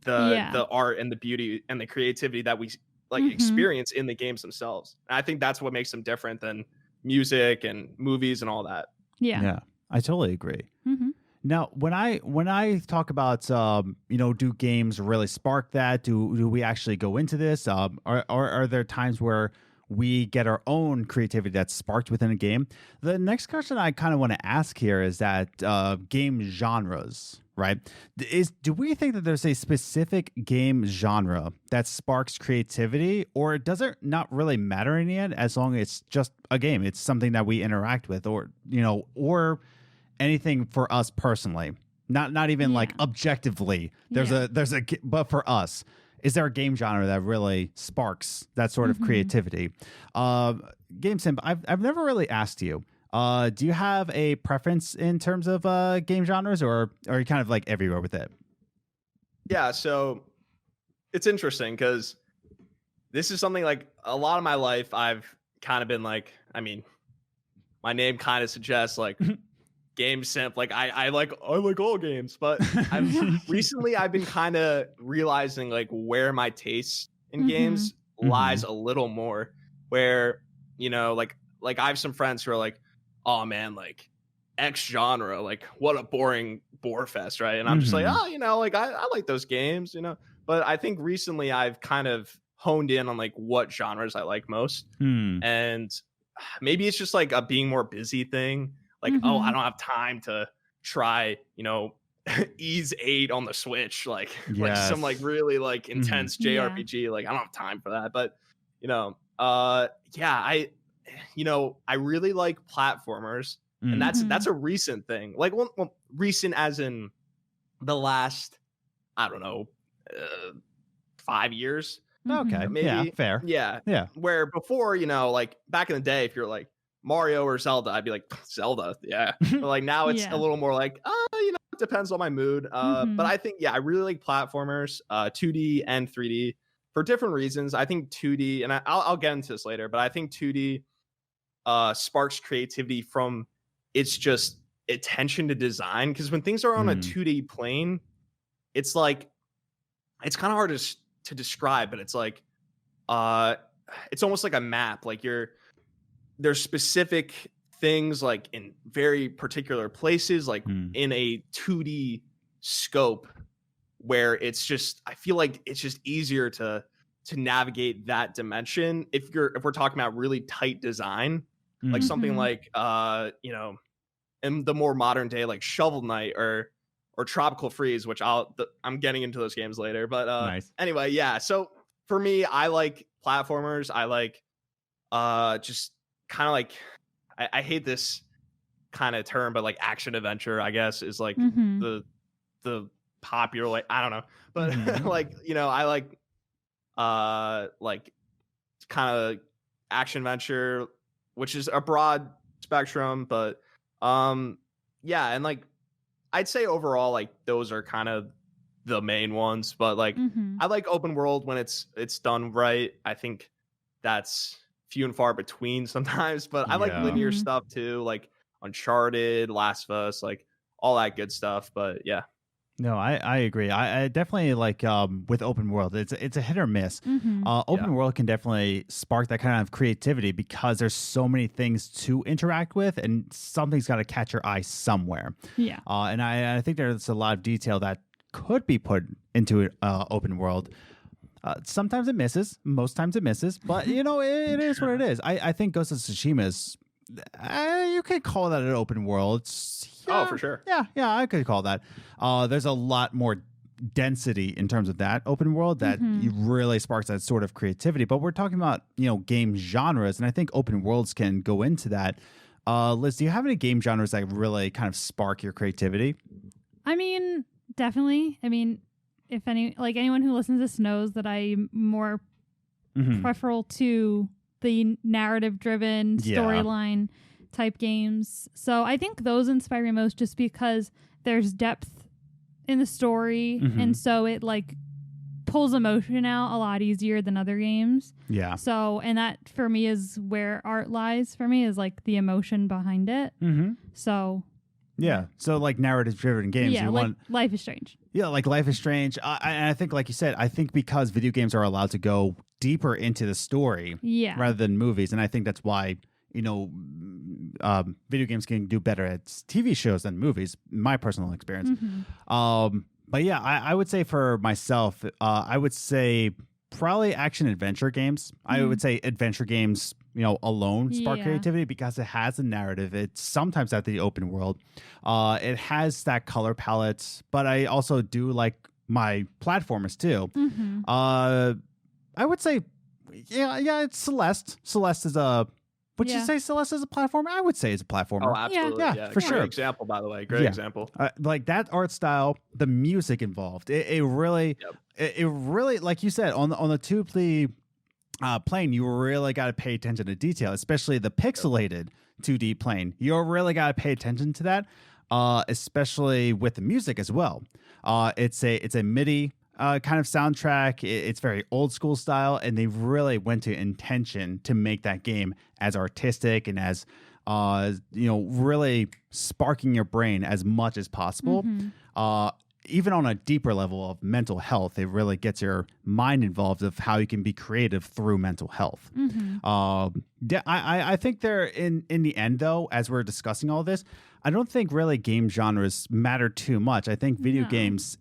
the art and the beauty and the creativity that we like experience in the games themselves. And I think that's what makes them different than music and movies and all that. Yeah, I totally agree. Now, when I talk about do games really spark that? Do we actually go into this? Are there times where we get our own creativity that's sparked within a game? The next question I kind of want to ask here is that game genres, right? Do we think that there's a specific game genre that sparks creativity, or does it not really matter in the end as long as it's just a game? It's something that we interact with, or anything for us personally, not even like objectively. But for us, is there a game genre that really sparks that sort of creativity? GameSimp, I've never really asked you. Do you have a preference in terms of game genres, or are you kind of like everywhere with it? Yeah, so it's interesting because this is something like a lot of my life I've kind of been like, I mean, my name kind of suggests like GameSimp. Like I like all games, but recently I've been kind of realizing like where my taste in games lies a little more. Where like I have some friends who are like, oh man, like X genre, like what a boring bore fest, right? And I'm just like, oh, like I like those games, But I think recently I've kind of honed in on like what genres I like most, and maybe it's just like a being more busy thing. Like, oh, I don't have time to try, Ease 8 on the Switch, like some like really like intense JRPG. Like I don't have time for that, but I really like platformers, and that's a recent thing. Like, well, recent as in the last, I don't know, 5 years. Okay, maybe. Yeah, fair. Yeah. Where before, like back in the day, if you're like Mario or Zelda, I'd be like Zelda, yeah. But like now it's a little more like, it depends on my mood. But I think I really like platformers, 2D and 3D for different reasons. I think 2D, and I'll get into this later, but I think 2D sparks creativity from its just attention to design. Because when things are on a 2D plane, it's like it's kind of hard to describe, but it's like it's almost like a map. Like there's specific things like in very particular places, like in a 2D scope, where it's just, I feel like it's just easier to navigate that dimension if we're talking about really tight design, like something like in the more modern day, like Shovel Knight or Tropical Freeze, which I'm getting into those games later. But nice. Anyway, yeah. So for me, I like platformers. I like just kind of like, I hate this kind of term, but like action adventure, I guess, is like the popular, like, I don't know, but like, I like kind of action adventure, which is a broad spectrum, but and like I'd say overall, like those are kind of the main ones, but like I like open world when it's done right. I think that's few and far between sometimes, but I like linear stuff too, like Uncharted, Last of Us, like all that good stuff. But yeah. No, I agree. I definitely like with open world, it's a hit or miss. Open world can definitely spark that kind of creativity because there's so many things to interact with, and something's got to catch your eye somewhere. Yeah. And I think there's a lot of detail that could be put into open world. Sometimes it misses, most times it misses, but it is what it is. I think Ghost of Tsushima is, you could call that an open world. Oh, for sure. Yeah, I could call that. There's a lot more density in terms of that open world that really sparks that sort of creativity. But we're talking about, game genres, and I think open worlds can go into that. Liz, do you have any game genres that really kind of spark your creativity? I mean, definitely. I mean, if anyone who listens to this knows that I'm more preferable to the narrative-driven storyline type games. So I think those inspire me most just because there's depth in the story, and so it like pulls emotion out a lot easier than other games. Yeah. So, and that for me is where art lies for me, is like the emotion behind it. So yeah. So like narrative driven games. Yeah, like Life is Strange. Yeah, like Life is Strange. I think, like you said, I think because video games are allowed to go deeper into the story rather than movies. And I think that's why, video games can do better at TV shows than movies, in my personal experience. But yeah, I would say for myself, I would say probably action adventure games. I would say adventure games, alone spark creativity because it has a narrative. It's sometimes at the open world. It has that color palette, but I also do like my platformers too. I would say, it's Celeste. Celeste is a. Would you say Celeste is a platformer? I would say it's a platformer. Oh, absolutely. Yeah, for sure. Great example, by the way. Great example. Like that art style, the music involved. It really, like you said, on the 2D plane, you really got to pay attention to detail, especially the pixelated 2D plane. You really got to pay attention to that. especially with the music as well. It's a MIDI kind of soundtrack. It's very old school style, and they really went to intention to make that game as artistic and as really sparking your brain as much as possible. Even on a deeper level of mental health, it really gets your mind involved of how you can be creative through mental health. I think they're in the end, though, as we're discussing all this, I don't think really game genres matter too much. I think video games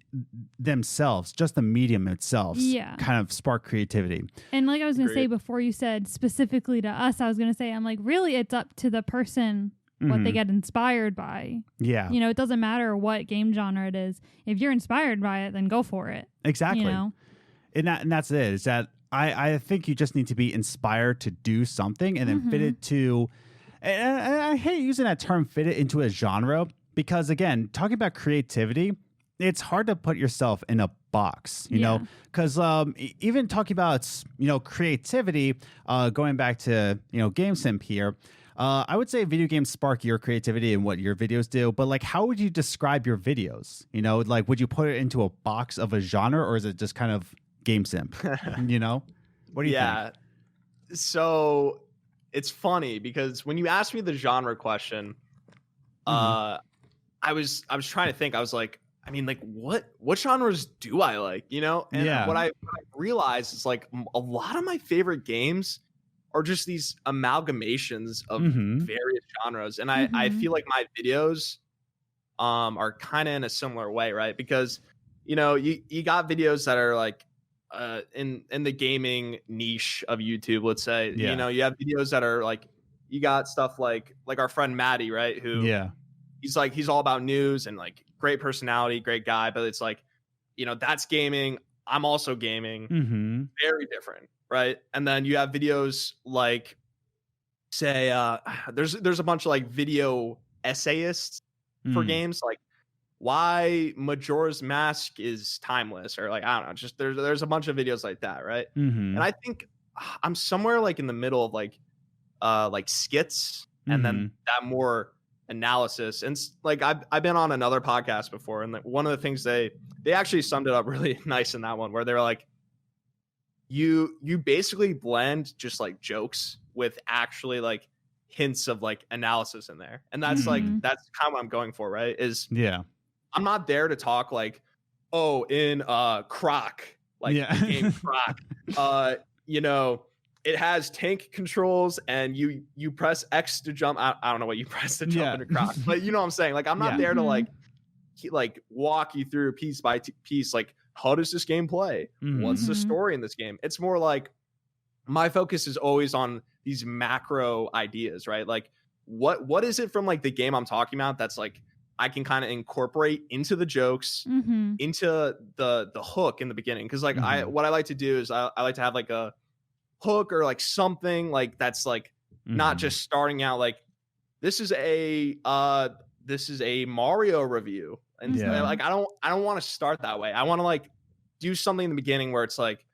themselves, just the medium itself, kind of spark creativity. And like I was going to say before you said specifically to us, I was going to say, I'm like, really, it's up to the person what they get inspired by. Yeah. You know, it doesn't matter what game genre it is. If you're inspired by it, then go for it. Exactly. You know? And that's it. Is that I think you just need to be inspired to do something and then fit it to, and I hate using that term, fit it into a genre, because again, talking about creativity, it's hard to put yourself in a box, you know, because even talking about, creativity, going back to, GameSimp here, I would say video games spark your creativity and what your videos do, but like, how would you describe your videos? You know, like, would you put it into a box of a genre, or is it just kind of GameSimp? You know, what do you think? So it's funny because when you asked me the genre question, I was trying to think. I was like, I mean, like, what genres do I like? You know, and what I realized is like a lot of my favorite games are just these amalgamations of various genres, and I feel like my videos are kind of in a similar way, right? Because you got videos that are like in the gaming niche of YouTube, let's say. You have videos that are like, you got stuff like our friend Maddie, right? Who he's all about news and like great personality, great guy, but it's like, that's gaming. I'm also gaming. Very different. Right. And then you have videos like, say, there's a bunch of like video essayists for games, like why Majora's Mask is timeless, or like, I don't know, just there's a bunch of videos like that. Right. And I think I'm somewhere like in the middle of like skits and then that more analysis. And like I've been on another podcast before, and like one of the things they actually summed it up really nice in that one, where they were like, you basically blend just like jokes with actually like hints of like analysis in there. And that's like, that's kind of what I'm going for, right? I'm not there to talk like, oh, in Croc, like the game Croc, it has tank controls and you press X to jump. I don't know what you press to jump into Croc, but you know what I'm saying? Like, I'm not there to like walk you through piece by piece, like, how does this game play? What's the story in this game? It's more like my focus is always on these macro ideas, right? Like what is it from like the game I'm talking about that's like I can kind of incorporate into the jokes, into the hook in the beginning. Cause like what I like to do is I like to have like a hook or like something like that's like not just starting out like this is a Mario review. And like I don't want to start that way. I want to like do something in the beginning where it's like,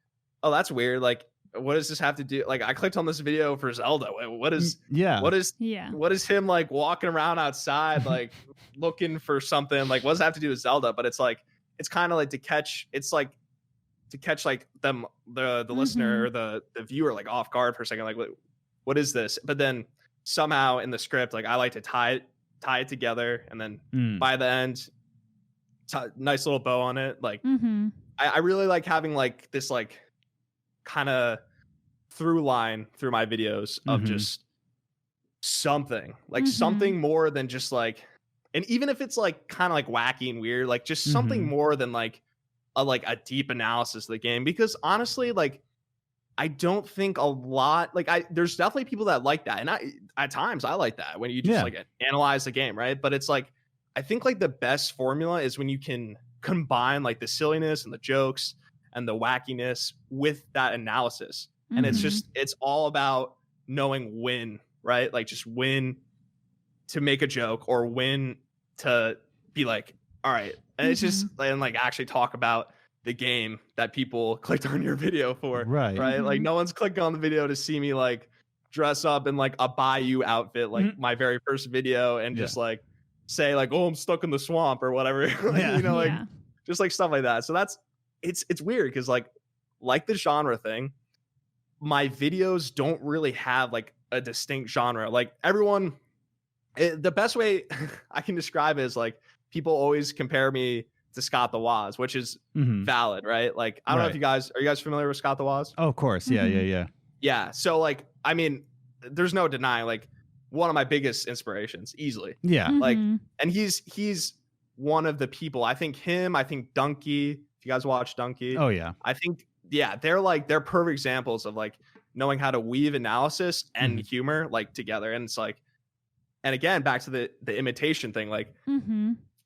oh, that's weird. Like, what does this have to do? Like, I clicked on this video for Zelda. What is him like walking around outside like looking for something? Like, what does that have to do with Zelda? But it's like, it's kind of like to catch like the listener or the viewer like off guard for a second. Like, what is this? But then somehow in the script, like I like to tie it together, and then by the end, nice little bow on it. Like I really like having like this like kind of through line through my videos of just something like something more than just like, and even if it's like kind of like wacky and weird, like just something more than like a deep analysis of the game. Because honestly, like I don't think a lot, like there's definitely people that like that, and at times I like that when you just like analyze the game, right? But it's like, I think like the best formula is when you can combine like the silliness and the jokes and the wackiness with that analysis. And it's all about knowing when, right? Like just when to make a joke or when to be like, all right. And it's just, and like actually talk about the game that people clicked on your video for. Right. Like no one's clicking on the video to see me like dress up in like a Bayou outfit, like my very first video, and just like say like, oh, I'm stuck in the swamp or whatever. You know, like just like stuff like that. So it's weird because like the genre thing, my videos don't really have like a distinct genre. Like everyone, the best way I can describe it is like people always compare me to Scott the Woz, which is valid, right? Like I don't know if are you guys familiar with Scott the Woz? Oh, of course. Yeah. So like, I mean, there's no denying like one of my biggest inspirations easily. Yeah. Like, and he's one of the people, I think Dunkey, if you guys watch Dunkey. Oh yeah. I think, they're perfect examples of like knowing how to weave analysis and humor like together. And it's like, and again, back to the imitation thing, like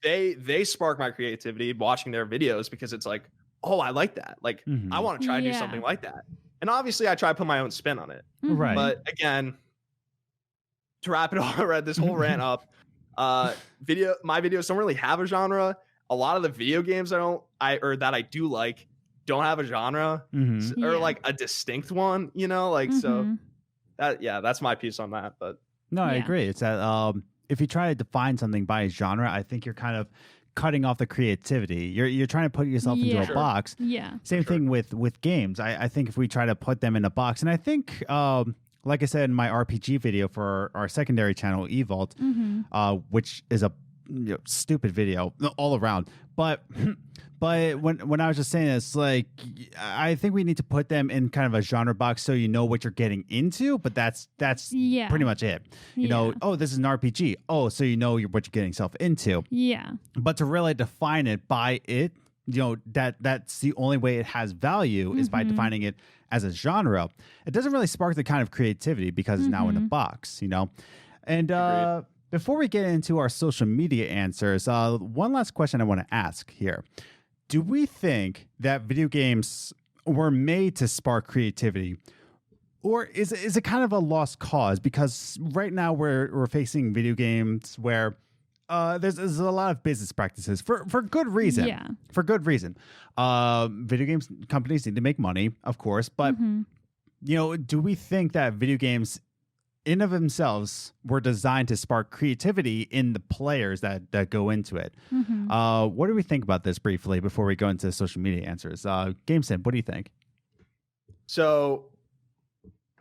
they spark my creativity watching their videos because it's like, oh, I like that. Like I want to try to do something like that. And obviously I try to put my own spin on it. Right. But again, to wrap it all, this whole rant up, my videos don't really have a genre. A lot of the video games that I do like don't have a genre or like a distinct one, you know, like so that's my piece on that. But no, I agree. It's that if you try to define something by a genre, I think you're kind of cutting off the creativity. You're trying to put yourself into a box. Yeah. Same thing with games. I think if we try to put them in a box, and I think like I said in my RPG video for our secondary channel, eVault, which is a stupid video all around, but when I was just saying this, like I think we need to put them in kind of a genre box so you know what you're getting into, but that's pretty much it. You know, oh, this is an RPG. Oh, so you know what you're getting yourself into. Yeah. But to really define it by it, you know, that's the only way it has value is by defining it as a genre. It doesn't really spark the kind of creativity because it's now in a box, you know. And before we get into our social media answers, one last question I want to ask here. Do we think that video games were made to spark creativity, or is it kind of a lost cause? Because right now we're facing video games where there's a lot of business practices for good reason. Yeah. For good reason. Video games companies need to make money, of course, but you know, do we think that video games in of themselves were designed to spark creativity in the players that go into it? What do we think about this briefly before we go into social media answers? GameSimp, what do you think? So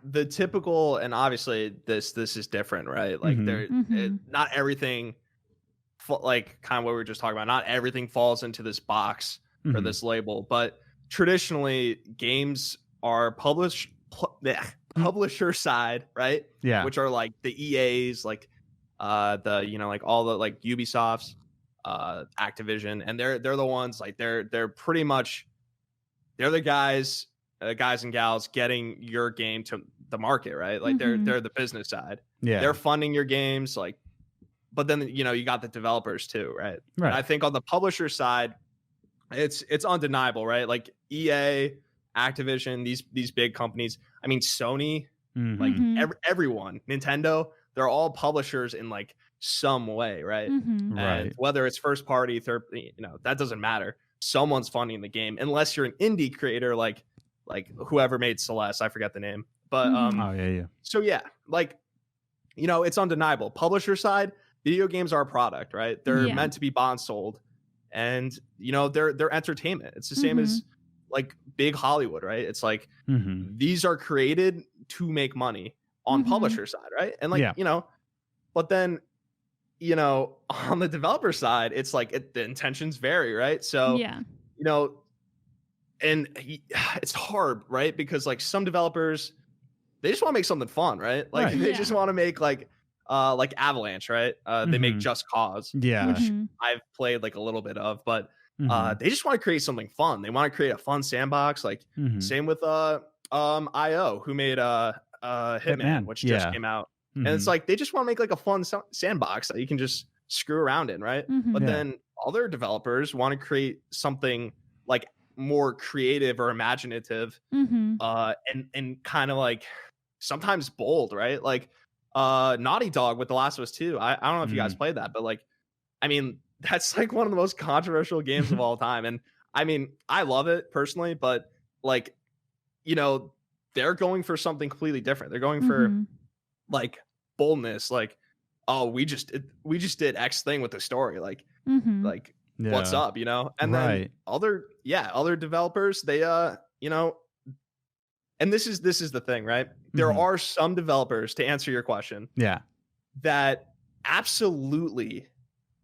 the typical, and obviously this is different, right? Like not everything, like kind of what we were just talking about, not everything falls into this box or this label, but traditionally games are publisher side, right? Yeah. Which are like the EAs, like the, you know, like all the like Ubisofts, Activision, and they're the ones like they're pretty much the guys and gals getting your game to the market, right? Like they're the business side. Yeah. They're funding your games, like, but then you know you got the developers too, right? And I think on the publisher side, it's undeniable, right? Like EA, Activision, these big companies. I mean, Sony, like everyone, Nintendo, they're all publishers in like some way, right? And whether it's first party, third, you know, that doesn't matter. Someone's funding the game, unless you're an indie creator like whoever made Celeste, I forget the name, but So yeah, like, you know, it's undeniable. Publisher side, video games are a product, right? They're meant to be bought and sold, and you know they're entertainment. It's the same as like big Hollywood, right? It's like these are created to make money on publisher side, right? And like you know, but then you know on the developer side, it's like the intentions vary, right? So you know, and it's hard, right? Because like some developers, they just want to make something fun, right? Like they just want to make like Avalanche, right? They make Just Cause, which I've played like a little bit of, but they just want to create something fun. They want to create a fun sandbox. Like same with IO, who made Hitman, which just came out, and it's like they just want to make like a fun sandbox that you can just screw around in, right? But then other developers want to create something like more creative or imaginative, and kind of like sometimes bold, right? Like Naughty Dog with The Last of Us 2. I don't know if you guys played that, but like, I mean, that's like one of the most controversial games of all time. And I mean, I love it personally, but like, you know, they're going for something completely different. They're going for like boldness, like oh, we just did X thing with the story, like what's up, you know? And then other developers, they you know, and this is the thing, right? There are some developers, to answer your question, that absolutely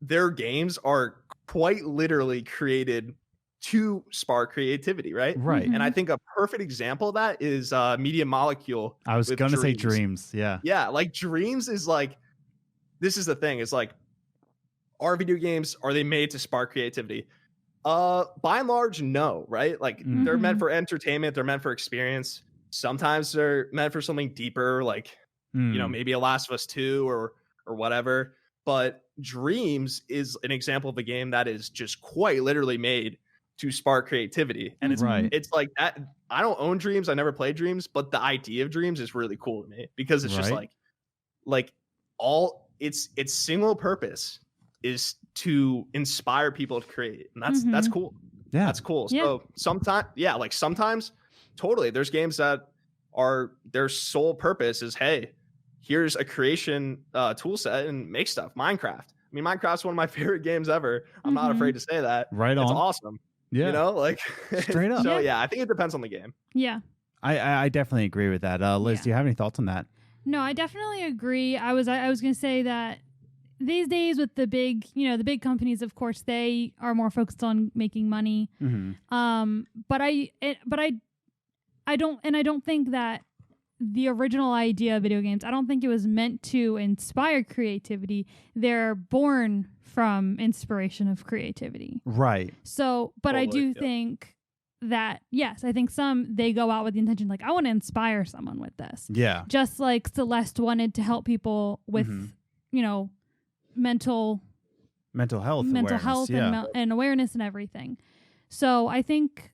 their games are quite literally created to spark creativity, right? And I think a perfect example of that is Media Molecule. I was gonna say Dreams. Yeah, like Dreams is like, this is the thing, it's like, are video games, are they made to spark creativity? By and large, no, right? Like they're meant for entertainment, they're meant for experience. Sometimes they're meant for something deeper, like you know, maybe a Last of Us 2 or whatever. But Dreams is an example of a game that is just quite literally made to spark creativity. And it's like that. I don't own Dreams, I never played Dreams, but the idea of Dreams is really cool to me, because it's just like all its single purpose is to inspire people to create, and that's cool. That's cool. So sometimes totally there's games that are their sole purpose is, hey, here's a creation tool set and make stuff. Minecraft. I mean, Minecraft's one of my favorite games ever. I'm not afraid to say that. It's awesome. You know, like straight up. So I think it depends on the game. I definitely agree with that. Liz, do you have any thoughts on that? No, I definitely agree. I was going to say that these days with the big companies, of course, they are more focused on making money. But I don't think that the original idea of video games, I don't think it was meant to inspire creativity. They're born from inspiration of creativity. So, but totally, I do think that, yes, I think they go out with the intention, like, I want to inspire someone with this. Just like Celeste wanted to help people with, you know, mental health and awareness and everything. So I think,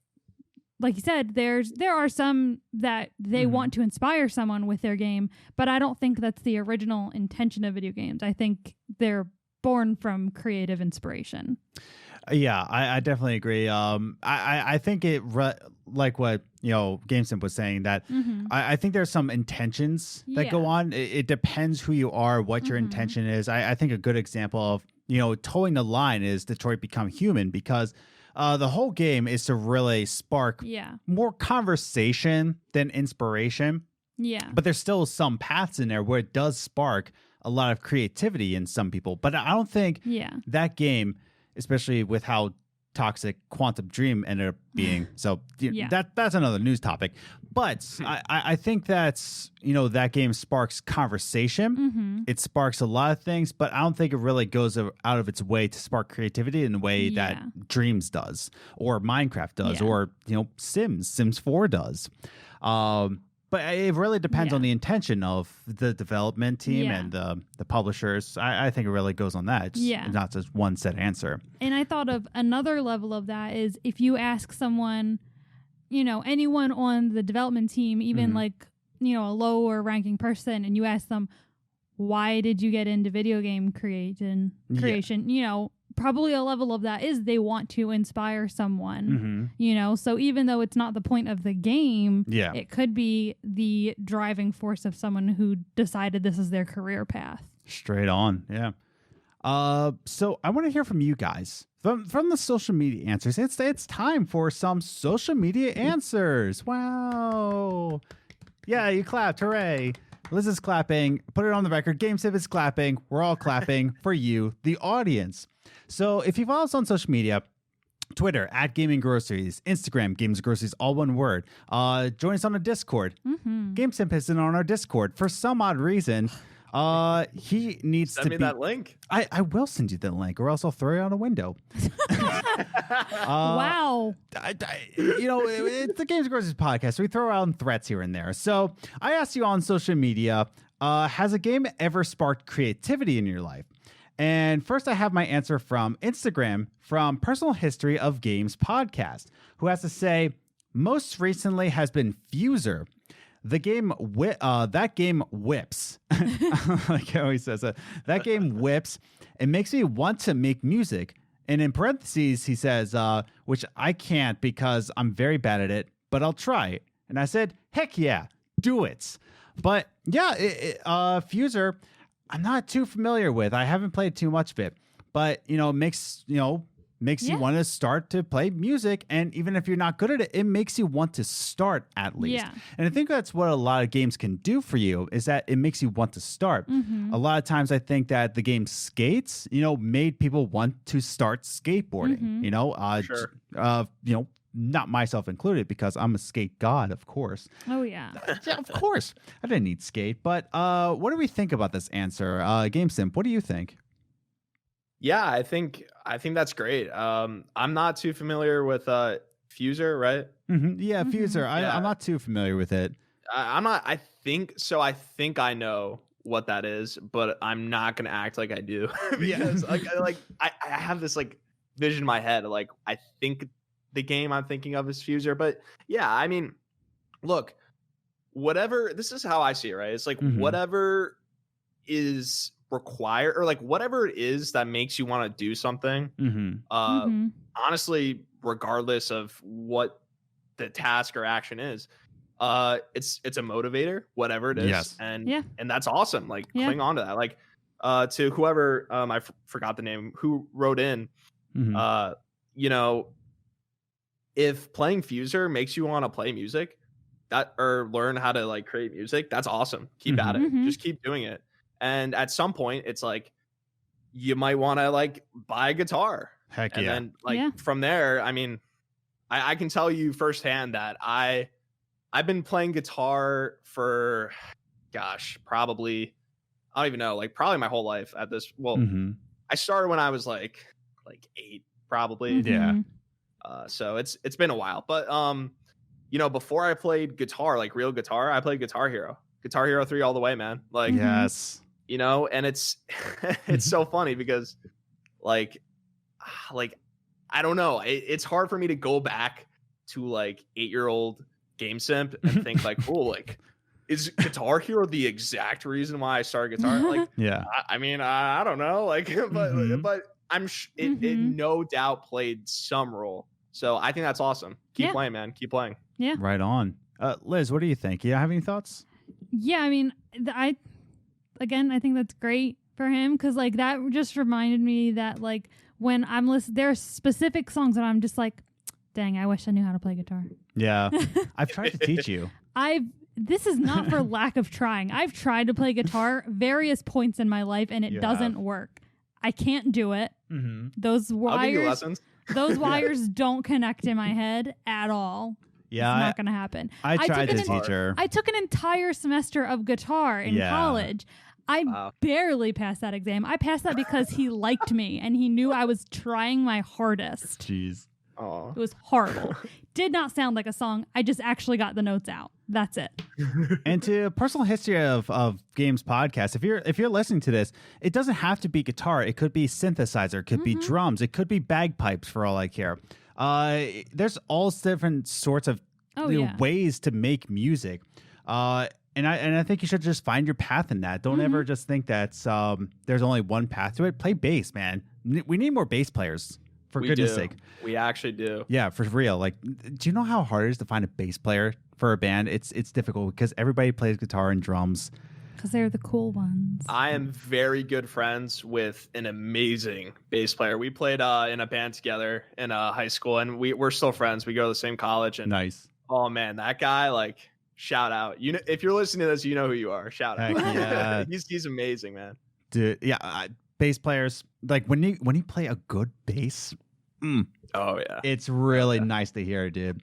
like you said, there are some that they want to inspire someone with their game, but I don't think that's the original intention of video games. I think they're born from creative inspiration. I definitely agree. I think like what, you know, GameSimp was saying, that I think there's some intentions that go on. It depends who you are, what your intention is. I think a good example of, you know, towing the line is Detroit Become Human, because the whole game is to really spark more conversation than inspiration. But there's still some paths in there where it does spark a lot of creativity in some people. But I don't think that game, especially with how toxic Quantum Dream ended up being. So that's another news topic. But I think that's, you know, that game sparks conversation. It sparks a lot of things, but I don't think it really goes out of its way to spark creativity in the way that Dreams does, or Minecraft does, or, you know, Sims 4 does. But it really depends on the intention of the development team and the publishers. I think it really goes on that. It's not just one set answer. And I thought of another level of that is if you ask someone, you know, anyone on the development team, even like, you know, a lower ranking person, and you ask them, why did you get into video game creation? You know, probably a level of that is they want to inspire someone, you know, so even though it's not the point of the game, it could be the driving force of someone who decided this is their career path. Straight on. So I want to hear from you guys from the social media answers. It's time for some social media answers. Wow. Yeah, you clapped. Hooray. Liz is clapping. Put it on the record. GameSimp is clapping. We're all clapping for you, the audience. So if you follow us on social media, Twitter @GamingGroceries, Instagram GamesGroceries, all one word. Join us on a Discord. GameSimp isn't on our Discord for some odd reason. He needs send me that link. I will send you the link, or else I'll throw you out a window. Wow. You know, it's the Games Groceries podcast, so we throw out threats here and there. So I asked you on social media, has a game ever sparked creativity in your life? And first I have my answer from Instagram, from Personal History of Games podcast, who has to say, most recently has been Fuser. The game, that game whips. Like how he says it. That game whips. It makes me want to make music. And in parentheses, he says, which I can't because I'm very bad at it, but I'll try. And I said, heck yeah, do it. But yeah, Fuser, I'm not too familiar with. I haven't played too much of it, but it makes you want to start to play music. And even if you're not good at it, it makes you want to start at least. Yeah. And I think that's what a lot of games can do for you, is that it makes you want to start. A lot of times I think that the game Skates, made people want to start skateboarding, Sure. Not myself included, because I'm a skate god, of course. Oh, yeah. Yeah, of course. I didn't need skate. But what do we think about this answer? GameSimp, what do you think? Yeah, I think that's great. I'm not too familiar with Fuser, right? Yeah, Fuser. Yeah. I'm not too familiar with it. I'm not. I think I know what that is, but I'm not gonna act like I do because I have this like vision in my head. Like, I think the game I'm thinking of is Fuser, but yeah, I mean, look, whatever. This is how I see it, right? It's like whatever is required, or like whatever it is that makes you want to do something. Honestly, regardless of what the task or action is, it's a motivator, whatever it is. Yes. And that's awesome. Like, cling on to that. Like, to whoever I forgot the name who wrote in, if playing Fuser makes you want to play music, that or learn how to like create music, that's awesome. Keep at it. Just keep doing it. And at some point, it's like you might want to like buy a guitar. Heck and yeah. then like from there, I mean, I can tell you firsthand that I've been playing guitar for, probably, I don't even know, like probably my whole life at this. Well, I started when I was like 8, probably. Yeah. So it's been a while, but before I played guitar, like real guitar, I played Guitar Hero 3 all the way, man. Like, yes. And it's it's so funny because like I don't know, it's hard for me to go back to like 8-year-old GameSimp and think like, oh, like, is Guitar Hero the exact reason why I started guitar? Like, yeah, I mean, I don't know, like, but I'm it no doubt played some role. So I think that's awesome. Keep playing, man. Keep playing. Yeah. Right on. Liz, what do you think? You have any thoughts? Yeah, I mean, I think that's great for him, because like that just reminded me that like when I'm listening, there are specific songs that I'm just like, dang, I wish I knew how to play guitar. Yeah, I've tried to teach you. This is not for lack of trying. I've tried to play guitar various points in my life, and it doesn't work. I can't do it. Those wires, I'll give you lessons. Those wires don't connect in my head at all. Yeah, it's not going to happen. I tried to teach her. I took an entire semester of guitar in college. I barely passed that exam. I passed that because he liked me and he knew I was trying my hardest. Jeez. Aww. It was horrible. Did not sound like a song. I just actually got the notes out. That's it. And to personal history of Games podcast, if you're listening to this, it doesn't have to be guitar. It could be synthesizer. It could be drums. It could be bagpipes, for all I care. There's all different sorts of ways to make music. And I think you should just find your path in that. Don't ever just think that there's only one path to it. Play bass, man. We need more bass players. For goodness sake. We actually do. Yeah, for real. Like, do you know how hard it is to find a bass player for a band? It's difficult because everybody plays guitar and drums. Because they're the cool ones. I am very good friends with an amazing bass player. We played in a band together in high school, and we're still friends. We go to the same college. And nice. Oh, man, that guy, like, shout out. You know, if you're listening to this, you know who you are. Shout out. Yeah. He's amazing, man. Dude, yeah. Bass players, like when you play a good bass, oh yeah, it's really nice to hear, dude.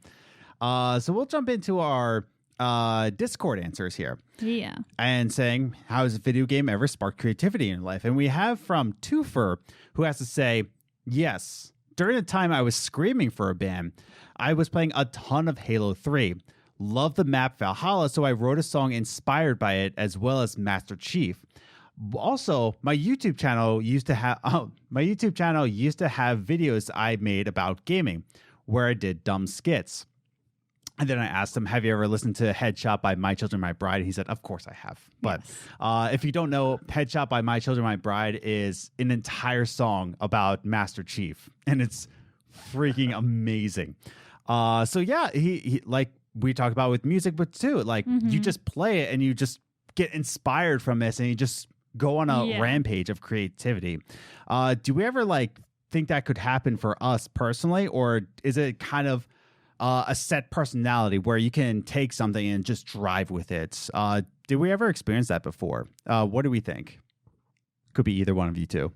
So we'll jump into our Discord answers here. Yeah. And saying, how has a video game ever sparked creativity in your life? And we have from Twofer, who has to say, yes, during the time I was screaming for a band, I was playing a ton of Halo 3. Love the map Valhalla, so I wrote a song inspired by it, as well as Master Chief. Also, my YouTube channel used to have videos I made about gaming, where I did dumb skits. And then I asked him, have you ever listened to Headshot by My Children, My Bride? He said, of course I have. But if you don't know, Headshot by My Children, My Bride is an entire song about Master Chief. And it's freaking amazing. So yeah, he like we talked about with music, but too, like you just play it and you just get inspired from this and you just go on a rampage of creativity. Do we ever like think that could happen for us personally, or is it kind of a set personality where you can take something and just drive with it? Did we ever experience that before? What do we think? Could be either one of you two.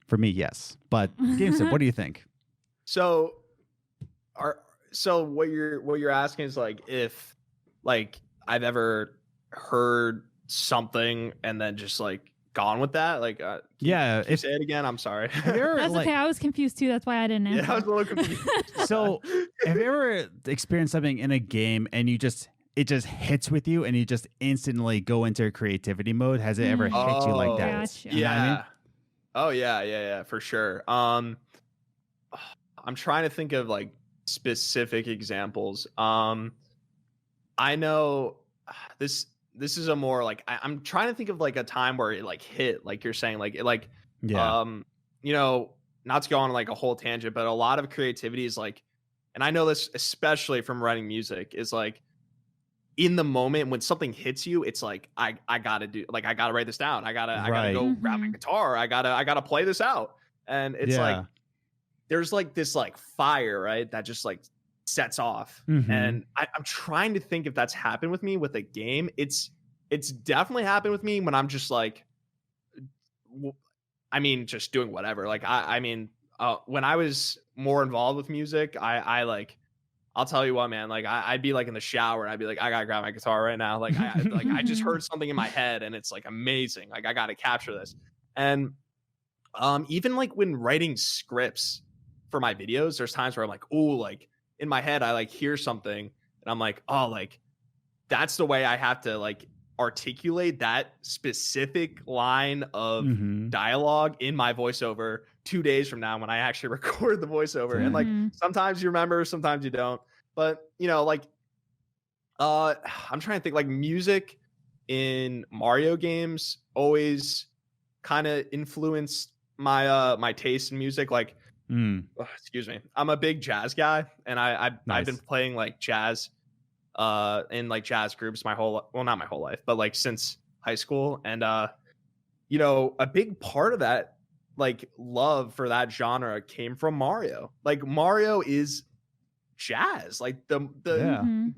For me, yes. But GameSimp, what do you think? So what you're asking is like if like I've ever heard something and then just like gone with that, like can you say it again? I'm sorry. That's like, okay. I was confused too. That's why I didn't answer. Yeah, I was a little confused. So have you ever experienced something in a game and it just hits with you and you just instantly go into creativity mode? Has it ever hit you like that? Gotcha. Yeah. You know what I mean? Oh yeah, for sure. I'm trying to think of like specific examples. I know this is a more like I'm trying to think of like a time where it like hit, like you're saying, like it like you know, not to go on like a whole tangent, but a lot of creativity is like, and I know this especially from writing music, is like in the moment when something hits you, it's like I gotta do, like I gotta write this down. I gotta go grab my guitar. I gotta play this out. And it's like there's like this like fire, right? That just like sets off. And I'm trying to think if that's happened with me with a game. It's definitely happened with me when I'm just like, I mean, just doing whatever. Like I mean, when I was more involved with music, I like, I'll tell you what, man, like I'd be like in the shower and I'd be like, I gotta grab my guitar right now. Like I just heard something in my head and it's like amazing. Like I gotta capture this. And even like when writing scripts for my videos, there's times where I'm like, oh, like in my head, I like hear something and I'm like, oh, like that's the way I have to like articulate that specific line of dialogue in my voiceover 2 days from now when I actually record the voiceover. And like sometimes you remember, sometimes you don't. But you know, like I'm trying to think, like music in Mario games always kind of influenced my my taste in music. Like excuse me, I'm a big jazz guy, and I've been playing like jazz in like jazz groups my whole, well, not my whole life, but like since high school. And you know, a big part of that like love for that genre came from Mario. Like Mario is jazz. Like the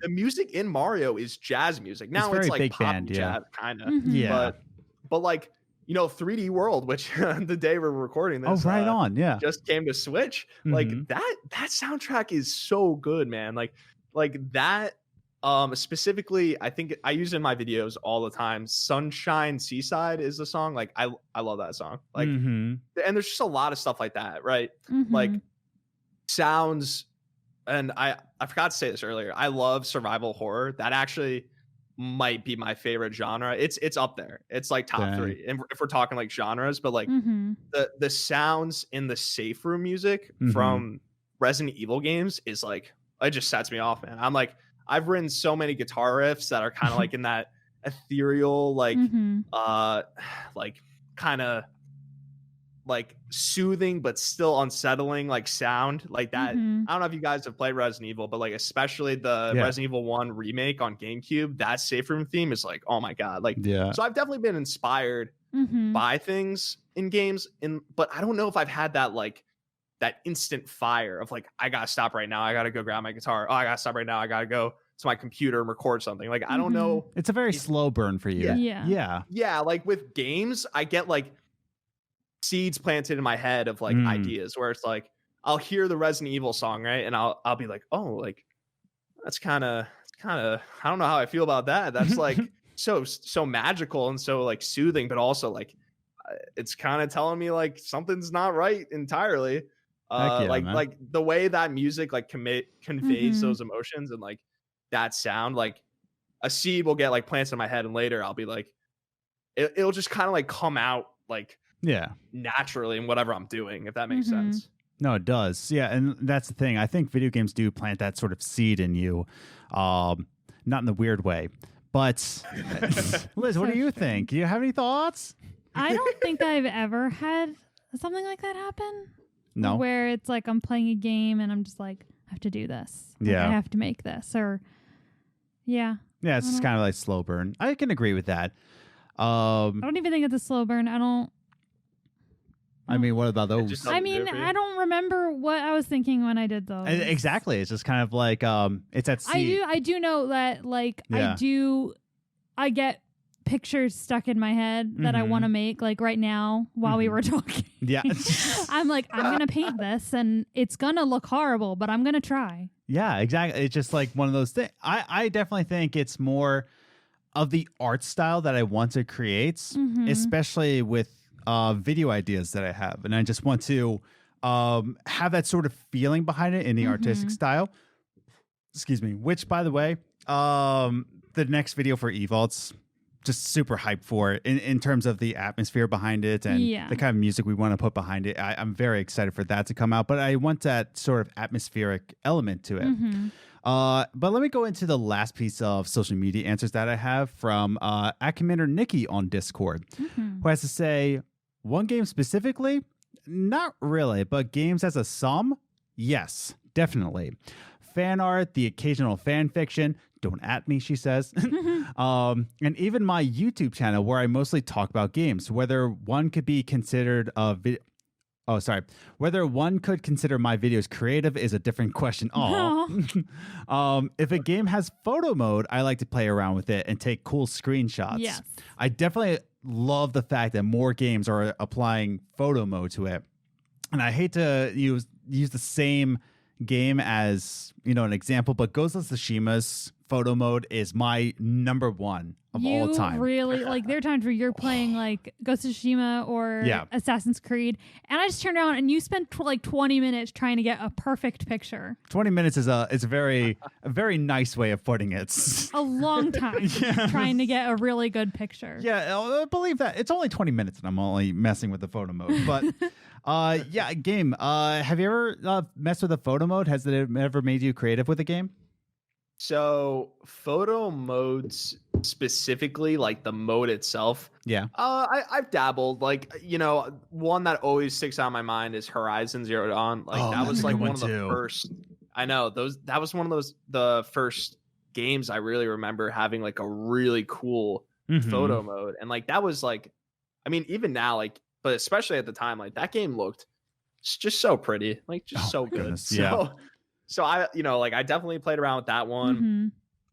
music in Mario is jazz music. Now it's like pop band, jazz kind of. But like, you know, 3D World, which the day we're recording this, just came to Switch. Like that soundtrack is so good, man. Like that. Specifically, I think I use it in my videos all the time. Sunshine Seaside is the song. Like I love that song. Like, and there's just a lot of stuff like that, right? Like sounds, and I forgot to say this earlier. I love survival horror. That actually might be my favorite genre. It's up there. It's like top 3. And if we're talking like genres, but like the sounds in the safe room music from Resident Evil games is like, it just sets me off, man. I'm like, I've written so many guitar riffs that are kind of like in that ethereal, like, like kind of like soothing, but still unsettling, like sound like that. I don't know if you guys have played Resident Evil, but like, especially the Resident Evil 1 remake on GameCube, that safe room theme is like, oh my God. Like, so I've definitely been inspired by things in games, but I don't know if I've had that, like, that instant fire of like, I gotta stop right now. I gotta go grab my guitar. Oh, I gotta stop right now. I gotta go to my computer and record something. Like, I don't know. It's a very slow burn for you. Yeah. Like with games, I get like seeds planted in my head of like ideas where it's like, I'll hear the Resident Evil song, right? And I'll be like, oh, like that's kind of, I don't know how I feel about that. That's like so magical and so like soothing, but also like, it's kind of telling me like something's not right entirely. Like the way that music like conveys those emotions and like that sound, like a seed will get like planted in my head, and later I'll be like, it'll just kind of like come out like naturally in whatever I'm doing, if that makes sense. No, it does. Yeah, and that's the thing. I think video games do plant that sort of seed in you, not in the weird way. But Liz, what do you think? Do you have any thoughts? I don't think I've ever had something like that happen. No. Where it's like I'm playing a game and I'm just like, I have to do this. Like, I have to make this. Or, Yeah, it's kind of like slow burn. I can agree with that. I don't even think it's a slow burn. I mean, what about those? I mean, I don't remember what I was thinking when I did those. Exactly. It's just kind of like it's at sea. I do know that like Yeah. I get pictures stuck in my head that I want to make like right now while we were talking. Yeah. I'm like, I'm going to paint this and it's going to look horrible, but I'm going to try. Yeah, exactly. It's just like one of those things. I definitely think it's more of the art style that I want to create, especially with video ideas that I have. And I just want to have that sort of feeling behind it in the artistic style. Excuse me. Which, by the way, the next video for eVault's just super hyped for it in terms of the atmosphere behind it and the kind of music we want to put behind it. I'm very excited for that to come out, but I want that sort of atmospheric element to it. But let me go into the last piece of social media answers that I have from Commander Nikki on Discord, who has to say, one game specifically? Not really, but games as a sum? Yes, definitely. Fan art, the occasional fan fiction. Don't at me, she says. And even my YouTube channel where I mostly talk about games, whether one could be considered whether one could consider my videos creative is a different question. If a game has photo mode, I like to play around with it and take cool screenshots. Yes. I definitely love the fact that more games are applying photo mode to it. And I hate to use the same game as, an example, but Ghost of Tsushima's photo mode is my number one of all time. Really, like, there are times where you're playing like Ghost of Tsushima or Assassin's Creed, and I just turn around and you spend 20 minutes trying to get a perfect picture. 20 minutes is a very nice way of putting it. A long time trying to get a really good picture. Yeah, I believe that. It's only 20 minutes and I'm only messing with the photo mode. But game. Have you ever messed with the photo mode? Has it ever made you creative with a game? So photo modes specifically, like the mode itself. Yeah. I've dabbled. Like, one that always sticks out in my mind is Horizon Zero Dawn. Like that was like one of the first. I know that was one of the first games I really remember having like a really cool photo mode, and like that was like, I mean, even now, like, but especially at the time, like that game looked just so pretty, like just so good. Goodness, yeah. So I, I definitely played around with that one.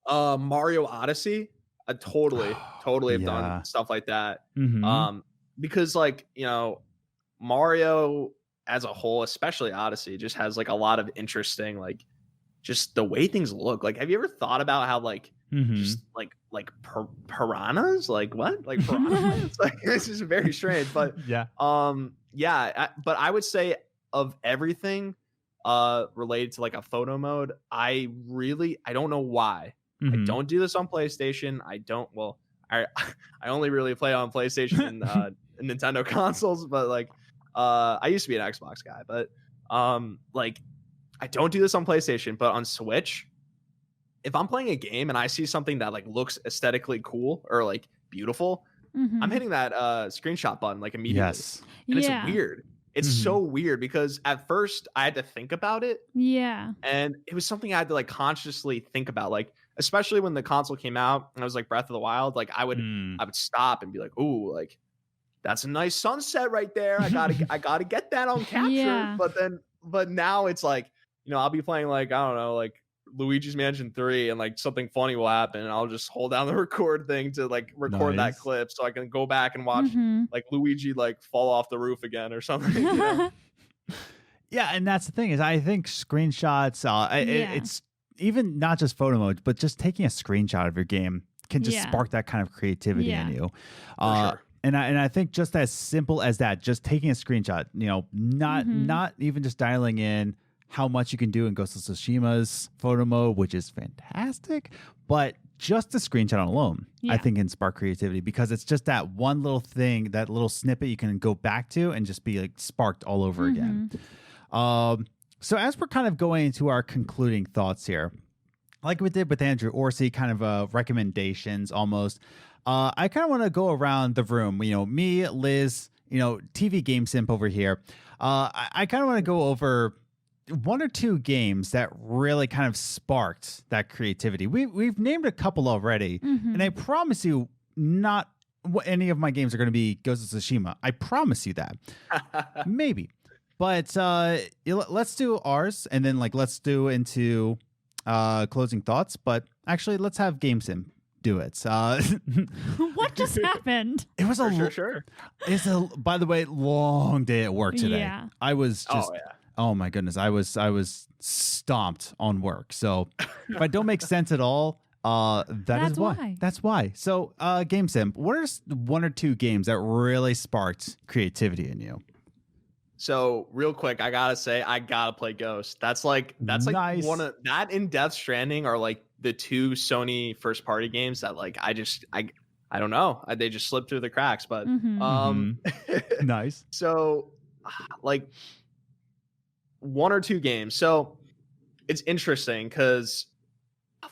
Mario Odyssey, I totally have done stuff like that. Because like, Mario as a whole, especially Odyssey, just has like a lot of interesting, like, just the way things look. Like, have you ever thought about how like just like piranhas? Like what? Like piranhas? It's like, it's just very strange. But but I would say of everything related to like a photo mode, I don't know why. I don't do this on PlayStation. I only really play on PlayStation and Nintendo consoles, but like I used to be an Xbox guy, but like I don't do this on PlayStation, but on Switch, if I'm playing a game and I see something that like looks aesthetically cool or like beautiful, I'm hitting that screenshot button like immediately. Yes. And it's weird. It's so weird because at first I had to think about it. Yeah. And it was something I had to like consciously think about, like, especially when the console came out and I was like Breath of the Wild, like I would stop and be like, "Ooh, like that's a nice sunset right there. I gotta get that on capture." Yeah. But now it's like, I'll be playing like, I don't know, like Luigi's Mansion 3 and like something funny will happen and I'll just hold down the record thing to like record that clip so I can go back and watch like Luigi like fall off the roof again or something. Yeah, and that's the thing is I think screenshots it's even not just photo mode, but just taking a screenshot of your game can just spark that kind of creativity in you. Sure. And I think just as simple as that, just taking a screenshot, not even just dialing in how much you can do in Ghost of Tsushima's photo mode, which is fantastic, but just the screenshot alone, I think can spark creativity because it's just that one little thing, that little snippet you can go back to and just be like sparked all over again. So as we're kind of going into our concluding thoughts here, like we did with Andrew Orsi, kind of recommendations almost, I kind of want to go around the room, me, Liz, TV GameSimp over here. I kind of want to go over one or two games that really kind of sparked that creativity. We've named a couple already, and I promise you, not any of my games are going to be Ghost of Tsushima. I promise you that. Maybe. But let's do ours, and then let's do into closing thoughts. But actually, let's have GameSimp do it. What just happened? It was sure. It's by the way, long day at work today. Yeah. I was just oh my goodness, I was stomped on work. So if I don't make sense at all, that's why. That's why. So GameSimp, what are one or two games that really sparked creativity in you? So real quick, I gotta say, I gotta play Ghost. That's like nice. one of that and Death Stranding are like the two Sony first party games that I don't know. They just slipped through the cracks, but nice. So like one or two games. So it's interesting because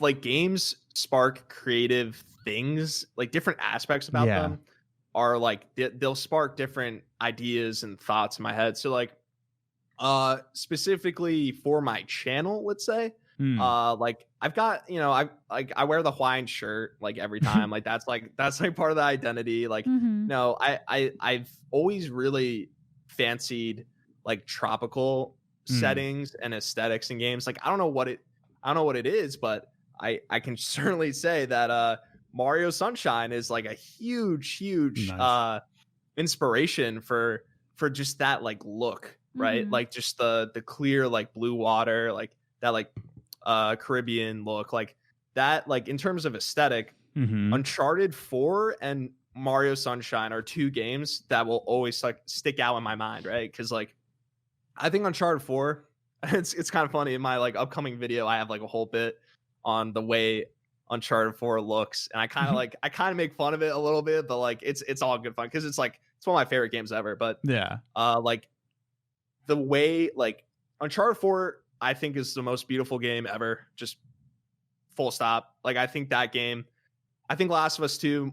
like games spark creative things, like different aspects about them are like they'll spark different ideas and thoughts in my head. So like specifically for my channel, let's say, like I've got, I wear the Hawaiian shirt like every time. like that's part of the identity. Like no, I've always really fancied like tropical settings and aesthetics in games. Like I don't know what it is, but I can certainly say that Mario Sunshine is like a huge nice. Inspiration for just that like look, right? Like just the clear like blue water, like that like Caribbean look, like that, like in terms of aesthetic. Uncharted 4 and Mario Sunshine are two games that will always like stick out in my mind, right? Because like I think Uncharted 4, it's kind of funny in my like upcoming video, I have like a whole bit on the way Uncharted 4 looks, and I kind of make fun of it a little bit, but like it's all good fun because it's one of my favorite games ever. But like the way like Uncharted 4 I think is the most beautiful game ever, just full stop. Like I think that game, I think Last of Us 2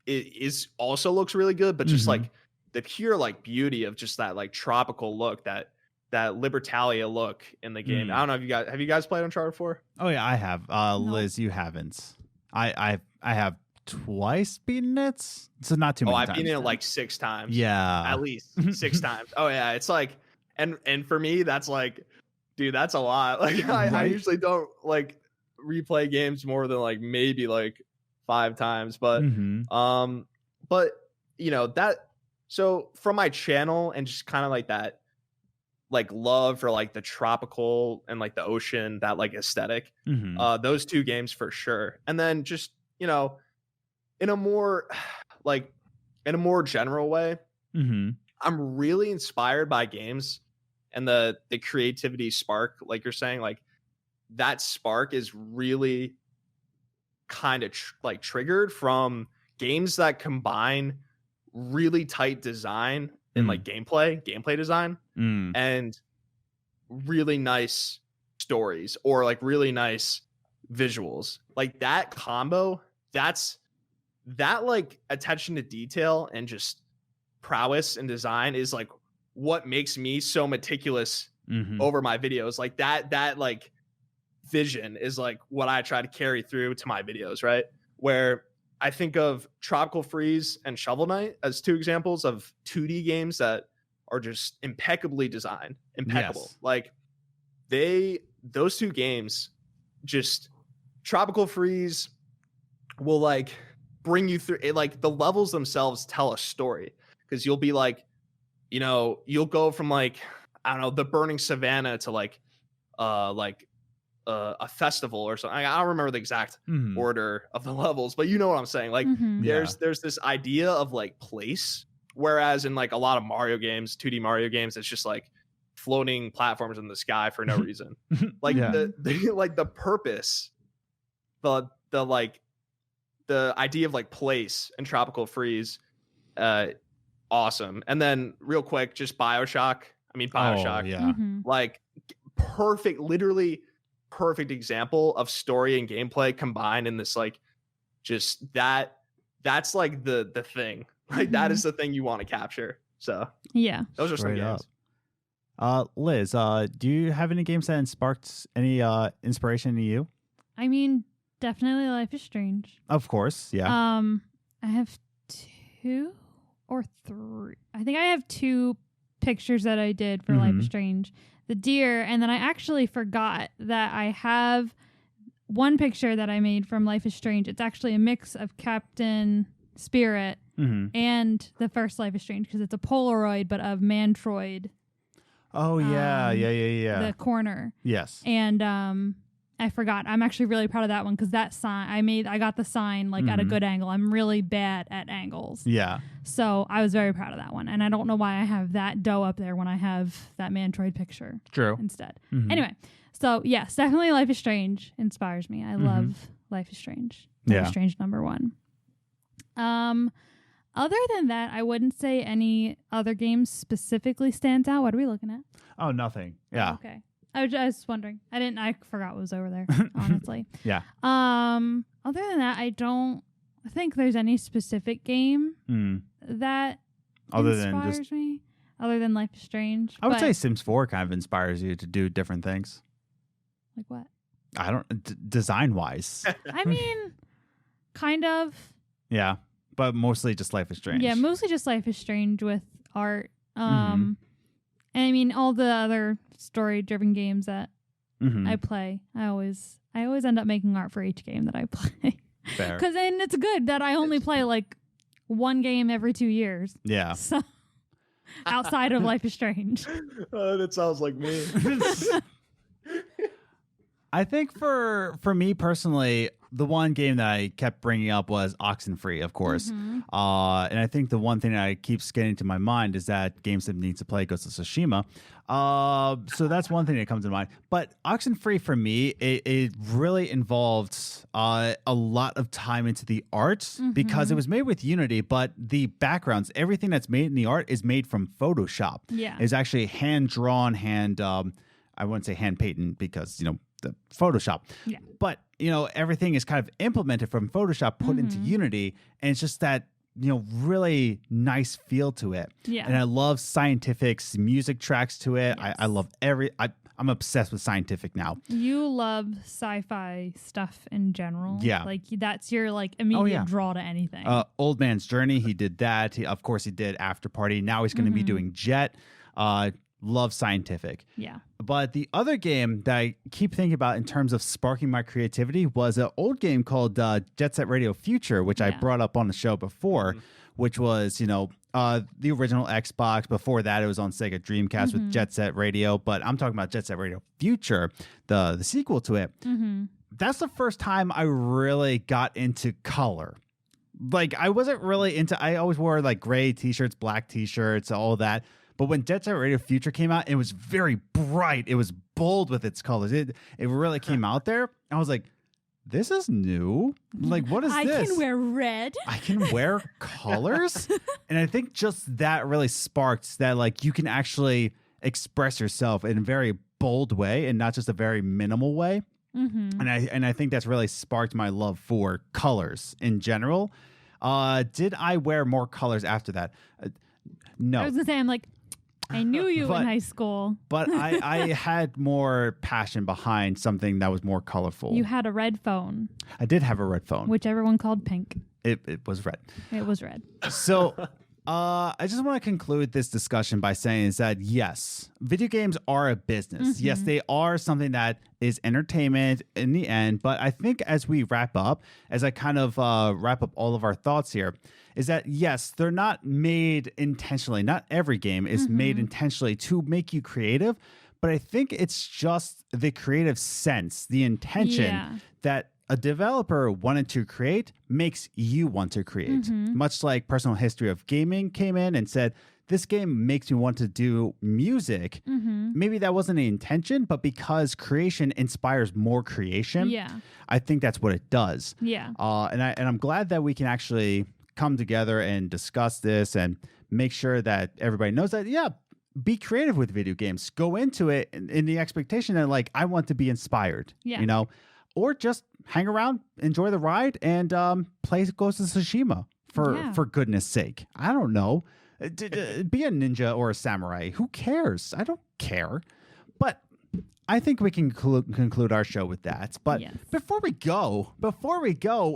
is also looks really good, but just like the pure like beauty of just that like tropical look, that Libertalia look in the game. I don't know if have you guys played Uncharted 4? Oh yeah, I have. No. Liz, you haven't. I have twice beaten it, so not too many times. I've beaten it like 6 times. Yeah, at least 6 times. Oh yeah, it's like, and for me that's like, dude, that's a lot. Like I usually don't like replay games more than like maybe like 5 times, but but that. So from my channel and just kind of like that, like love for like the tropical and like the ocean, that like aesthetic, those two games for sure. And then just in a more general way, I'm really inspired by games and the creativity spark, like you're saying, like that spark is really kind of like triggered from games that combine really tight design and like gameplay design and really nice stories or like really nice visuals. Like that combo, that like attention to detail and just prowess and design is like what makes me so meticulous over my videos. Like that like vision is like what I try to carry through to my videos, right? Where I think of Tropical Freeze and Shovel Knight as two examples of 2D games that are just impeccably designed, impeccable. Yes. Like those two games, just Tropical Freeze will like bring you through it. Like the levels themselves tell a story, because you'll be like, you'll go from like, I don't know, the burning savannah to like a festival or something. I don't remember the exact order of the levels, but you know what I'm saying. Like there's this idea of like place, whereas in like a lot of Mario games, 2D Mario games, it's just like floating platforms in the sky for no reason. Like the like the purpose, the idea of like place and Tropical Freeze, awesome. And then real quick, just Bioshock, like perfect, literally perfect example of story and gameplay combined in this, like, just that's like the thing, like that is the thing you want to capture. So yeah, those are some games. Liz, do you have any games that sparked any inspiration to you? I mean, definitely Life is Strange. Of course, yeah. I have 2 or 3. I think I have 2 pictures that I did for Life is Strange. The deer, and then I actually forgot that I have one picture that I made from Life is Strange. It's actually a mix of Captain Spirit and the first Life is Strange because it's a Polaroid, but of Mantroid. Oh, yeah. The corner. Yes. And I forgot. I'm actually really proud of that one because that sign I got the sign like at a good angle. I'm really bad at angles. Yeah. So I was very proud of that one. And I don't know why I have that doe up there when I have that Mantroid picture True. instead. Anyway, so yes, definitely Life is Strange inspires me. I love Life is Strange. Life is Strange #1. Other than that, I wouldn't say any other games specifically stands out. What are we looking at? Oh, nothing. Yeah. Oh, okay. I was wondering. I forgot what was over there, honestly. Yeah. Other than that, I don't think there's any specific game that inspires me other than Life is Strange. I would say Sims 4 kind of inspires you to do different things. Like what? I don't design-wise. I mean, kind of. Yeah, but mostly just Life is Strange. Yeah, mostly just Life is Strange with art. And I mean, all the other story-driven games that I play, I always end up making art for each game that I play. Fair. Because then it's good that I only play like one game every 2 years. Yeah. So outside of Life is Strange. That sounds like me. I think for me personally, the one game that I kept bringing up was Oxenfree, of course. And I think the one thing that keeps getting to my mind is that GameSimp needs to play Ghost of Tsushima. So that's one thing that comes to mind. But Oxenfree for me, it really involved a lot of time into the art because it was made with Unity, but the backgrounds, everything that's made in the art is made from Photoshop. Yeah. It's actually hand-drawn, I wouldn't say hand-painted because, the Photoshop. Yeah. But, everything is kind of implemented from Photoshop, put into Unity, and it's just that, really nice feel to it. Yeah. And I love Scientific's music tracks to it. Yes. I love I'm obsessed with Scientific now. You love sci-fi stuff in general. Yeah. Like that's your immediate draw to anything. Old Man's Journey, he did that. Of course, he did After Party. Now he's going to be doing Jet. Love Scientific. Yeah. But the other game that I keep thinking about in terms of sparking my creativity was an old game called Jet Set Radio Future, which I brought up on the show before, which was, the original Xbox. Before that, it was on Sega Dreamcast with Jet Set Radio. But I'm talking about Jet Set Radio Future, the sequel to it. That's the first time I really got into color. Like, I wasn't really I always wore like gray t-shirts, black t-shirts, all that. But when Jet Set Radio Future came out, it was very bright. It was bold with its colors. It really came out there. I was like, this is new. Like, what is this? I can wear red. I can wear colors? And I think just that really sparked that, like, you can actually express yourself in a very bold way and not just a very minimal way. And I think that's really sparked my love for colors in general. Did I wear more colors after that? No. I was going to say, I knew you in high school. But I had more passion behind something that was more colorful. You had a red phone. I did have a red phone. Which everyone called pink. It was red. It was red. So I just want to conclude this discussion by saying is that, yes, video games are a business. Yes, they are something that is entertainment in the end. But I think as we wrap up, as I kind of wrap up all of our thoughts here, is that, yes, they're not made intentionally. Not every game is made intentionally to make you creative. But I think it's just the creative sense, the intention that a developer wanted to create makes you want to create. Much like Personal History of Gaming came in and said, this game makes me want to do music. Maybe that wasn't the intention, but because creation inspires more creation, I think that's what it does. Yeah. And I'm glad that we can actually come together and discuss this and make sure that everybody knows that, be creative with video games. Go into it in the expectation that, like, I want to be inspired, or just hang around, enjoy the ride, and play Ghost of Tsushima for goodness sake. I don't know. Be a ninja or a samurai. Who cares? I don't care. But I think we can conclude our show with that. But Yes. before we go,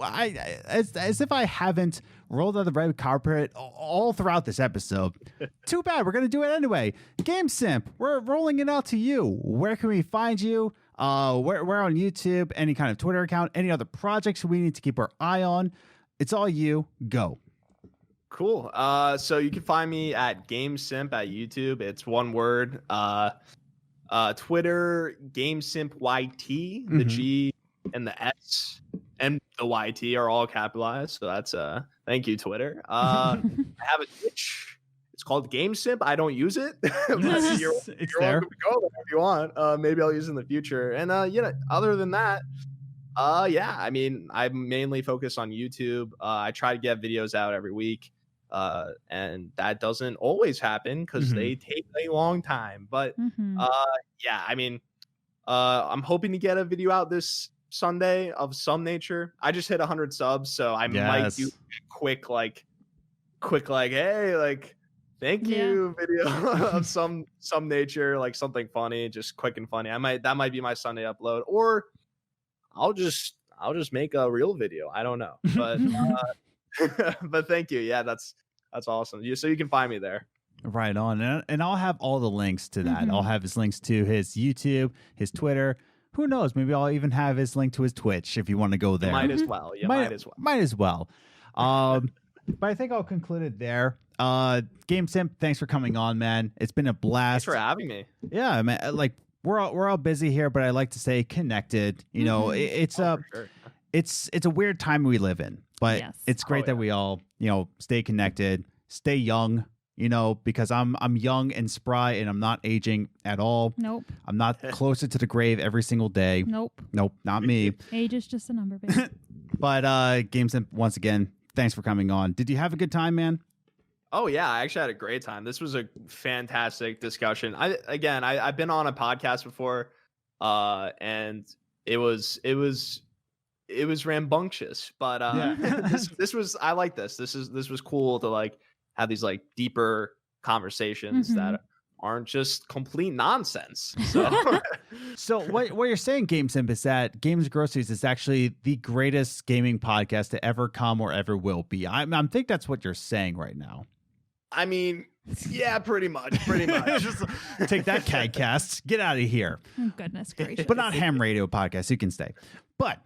I as if I haven't rolled out the red carpet all throughout this episode. Too bad. We're gonna do it anyway. GameSimp, we're rolling it out to you. Where can we find you? We're on YouTube, any kind of Twitter account, any other projects we need to keep our eye on. It's all you. Go. Cool. So you can find me at GameSimp at YouTube. It's one word. Twitter, GameSimpYT. The G and the S and the YT are all capitalized. So that's thank you, Twitter. I have a Twitch. It's called GameSimp. I don't use it. But you're there. welcome to go there if you want. Maybe I'll use it in the future. And other than that, yeah, I mean, I mainly focus on YouTube. I try to get videos out every week. And that doesn't always happen because they take a long time. But yeah, I mean, I'm hoping to get a video out this Sunday of some nature. I just hit 100 subs, so I might do a quick like, hey, like, thank you video of some nature, like something funny, just quick and funny. That might be my Sunday upload, or I'll just make a real video. I don't know, but but thank you. Yeah, that's awesome. So you can find me there. Right on. And I'll have all the links to that. I'll have his links to his YouTube, his Twitter. Who knows? Maybe I'll even have his link to his Twitch if you want to go there. Might as well. Yeah, might as well. Might as well. But I think I'll conclude it there. GameSimp, thanks for coming on, man. It's been a blast. Thanks for having me. Yeah, man. Like we're all busy here, but I like to stay connected. You know, it's for sure. it's a weird time we live in, but it's great that we all, stay connected, stay young, because I'm young and spry and I'm not aging at all. Nope. I'm not closer to the grave every single day. Nope. Not me. Age is just a number, baby. But GameSimp, once again, thanks for coming on. Did you have a good time, man? Oh yeah, I actually had a great time. This was a fantastic discussion. I've been on a podcast before, and it was rambunctious, but this was, I like this. This was cool to like have these like deeper conversations that aren't just complete nonsense. So So what you're saying, GameSimp, is that Games Groceries is actually the greatest gaming podcast to ever come or ever will be. I think that's what you're saying right now. I mean, yeah, pretty much. Just take that, CADcast. Get out of here. Oh, goodness gracious. But not Ham Radio Podcast. You can stay. But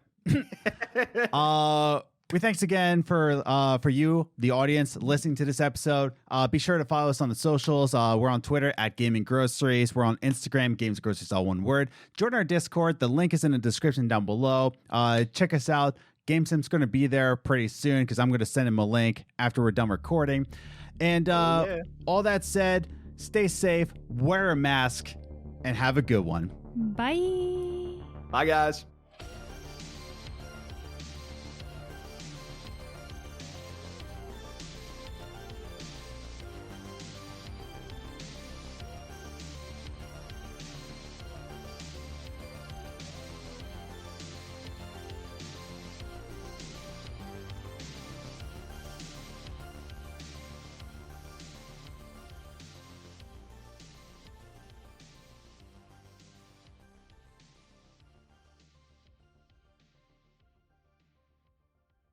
we thanks again for you, the audience, listening to this episode. Be sure to follow us on the socials. We're on Twitter at Gaming Groceries. We're on Instagram, Games Groceries, all one word. Join our Discord. The link is in the description down below. Check us out. GameSimp's going to be there pretty soon because I'm going to send him a link after we're done recording. And all that said, stay safe, wear a mask, and have a good one. Bye. Bye, guys.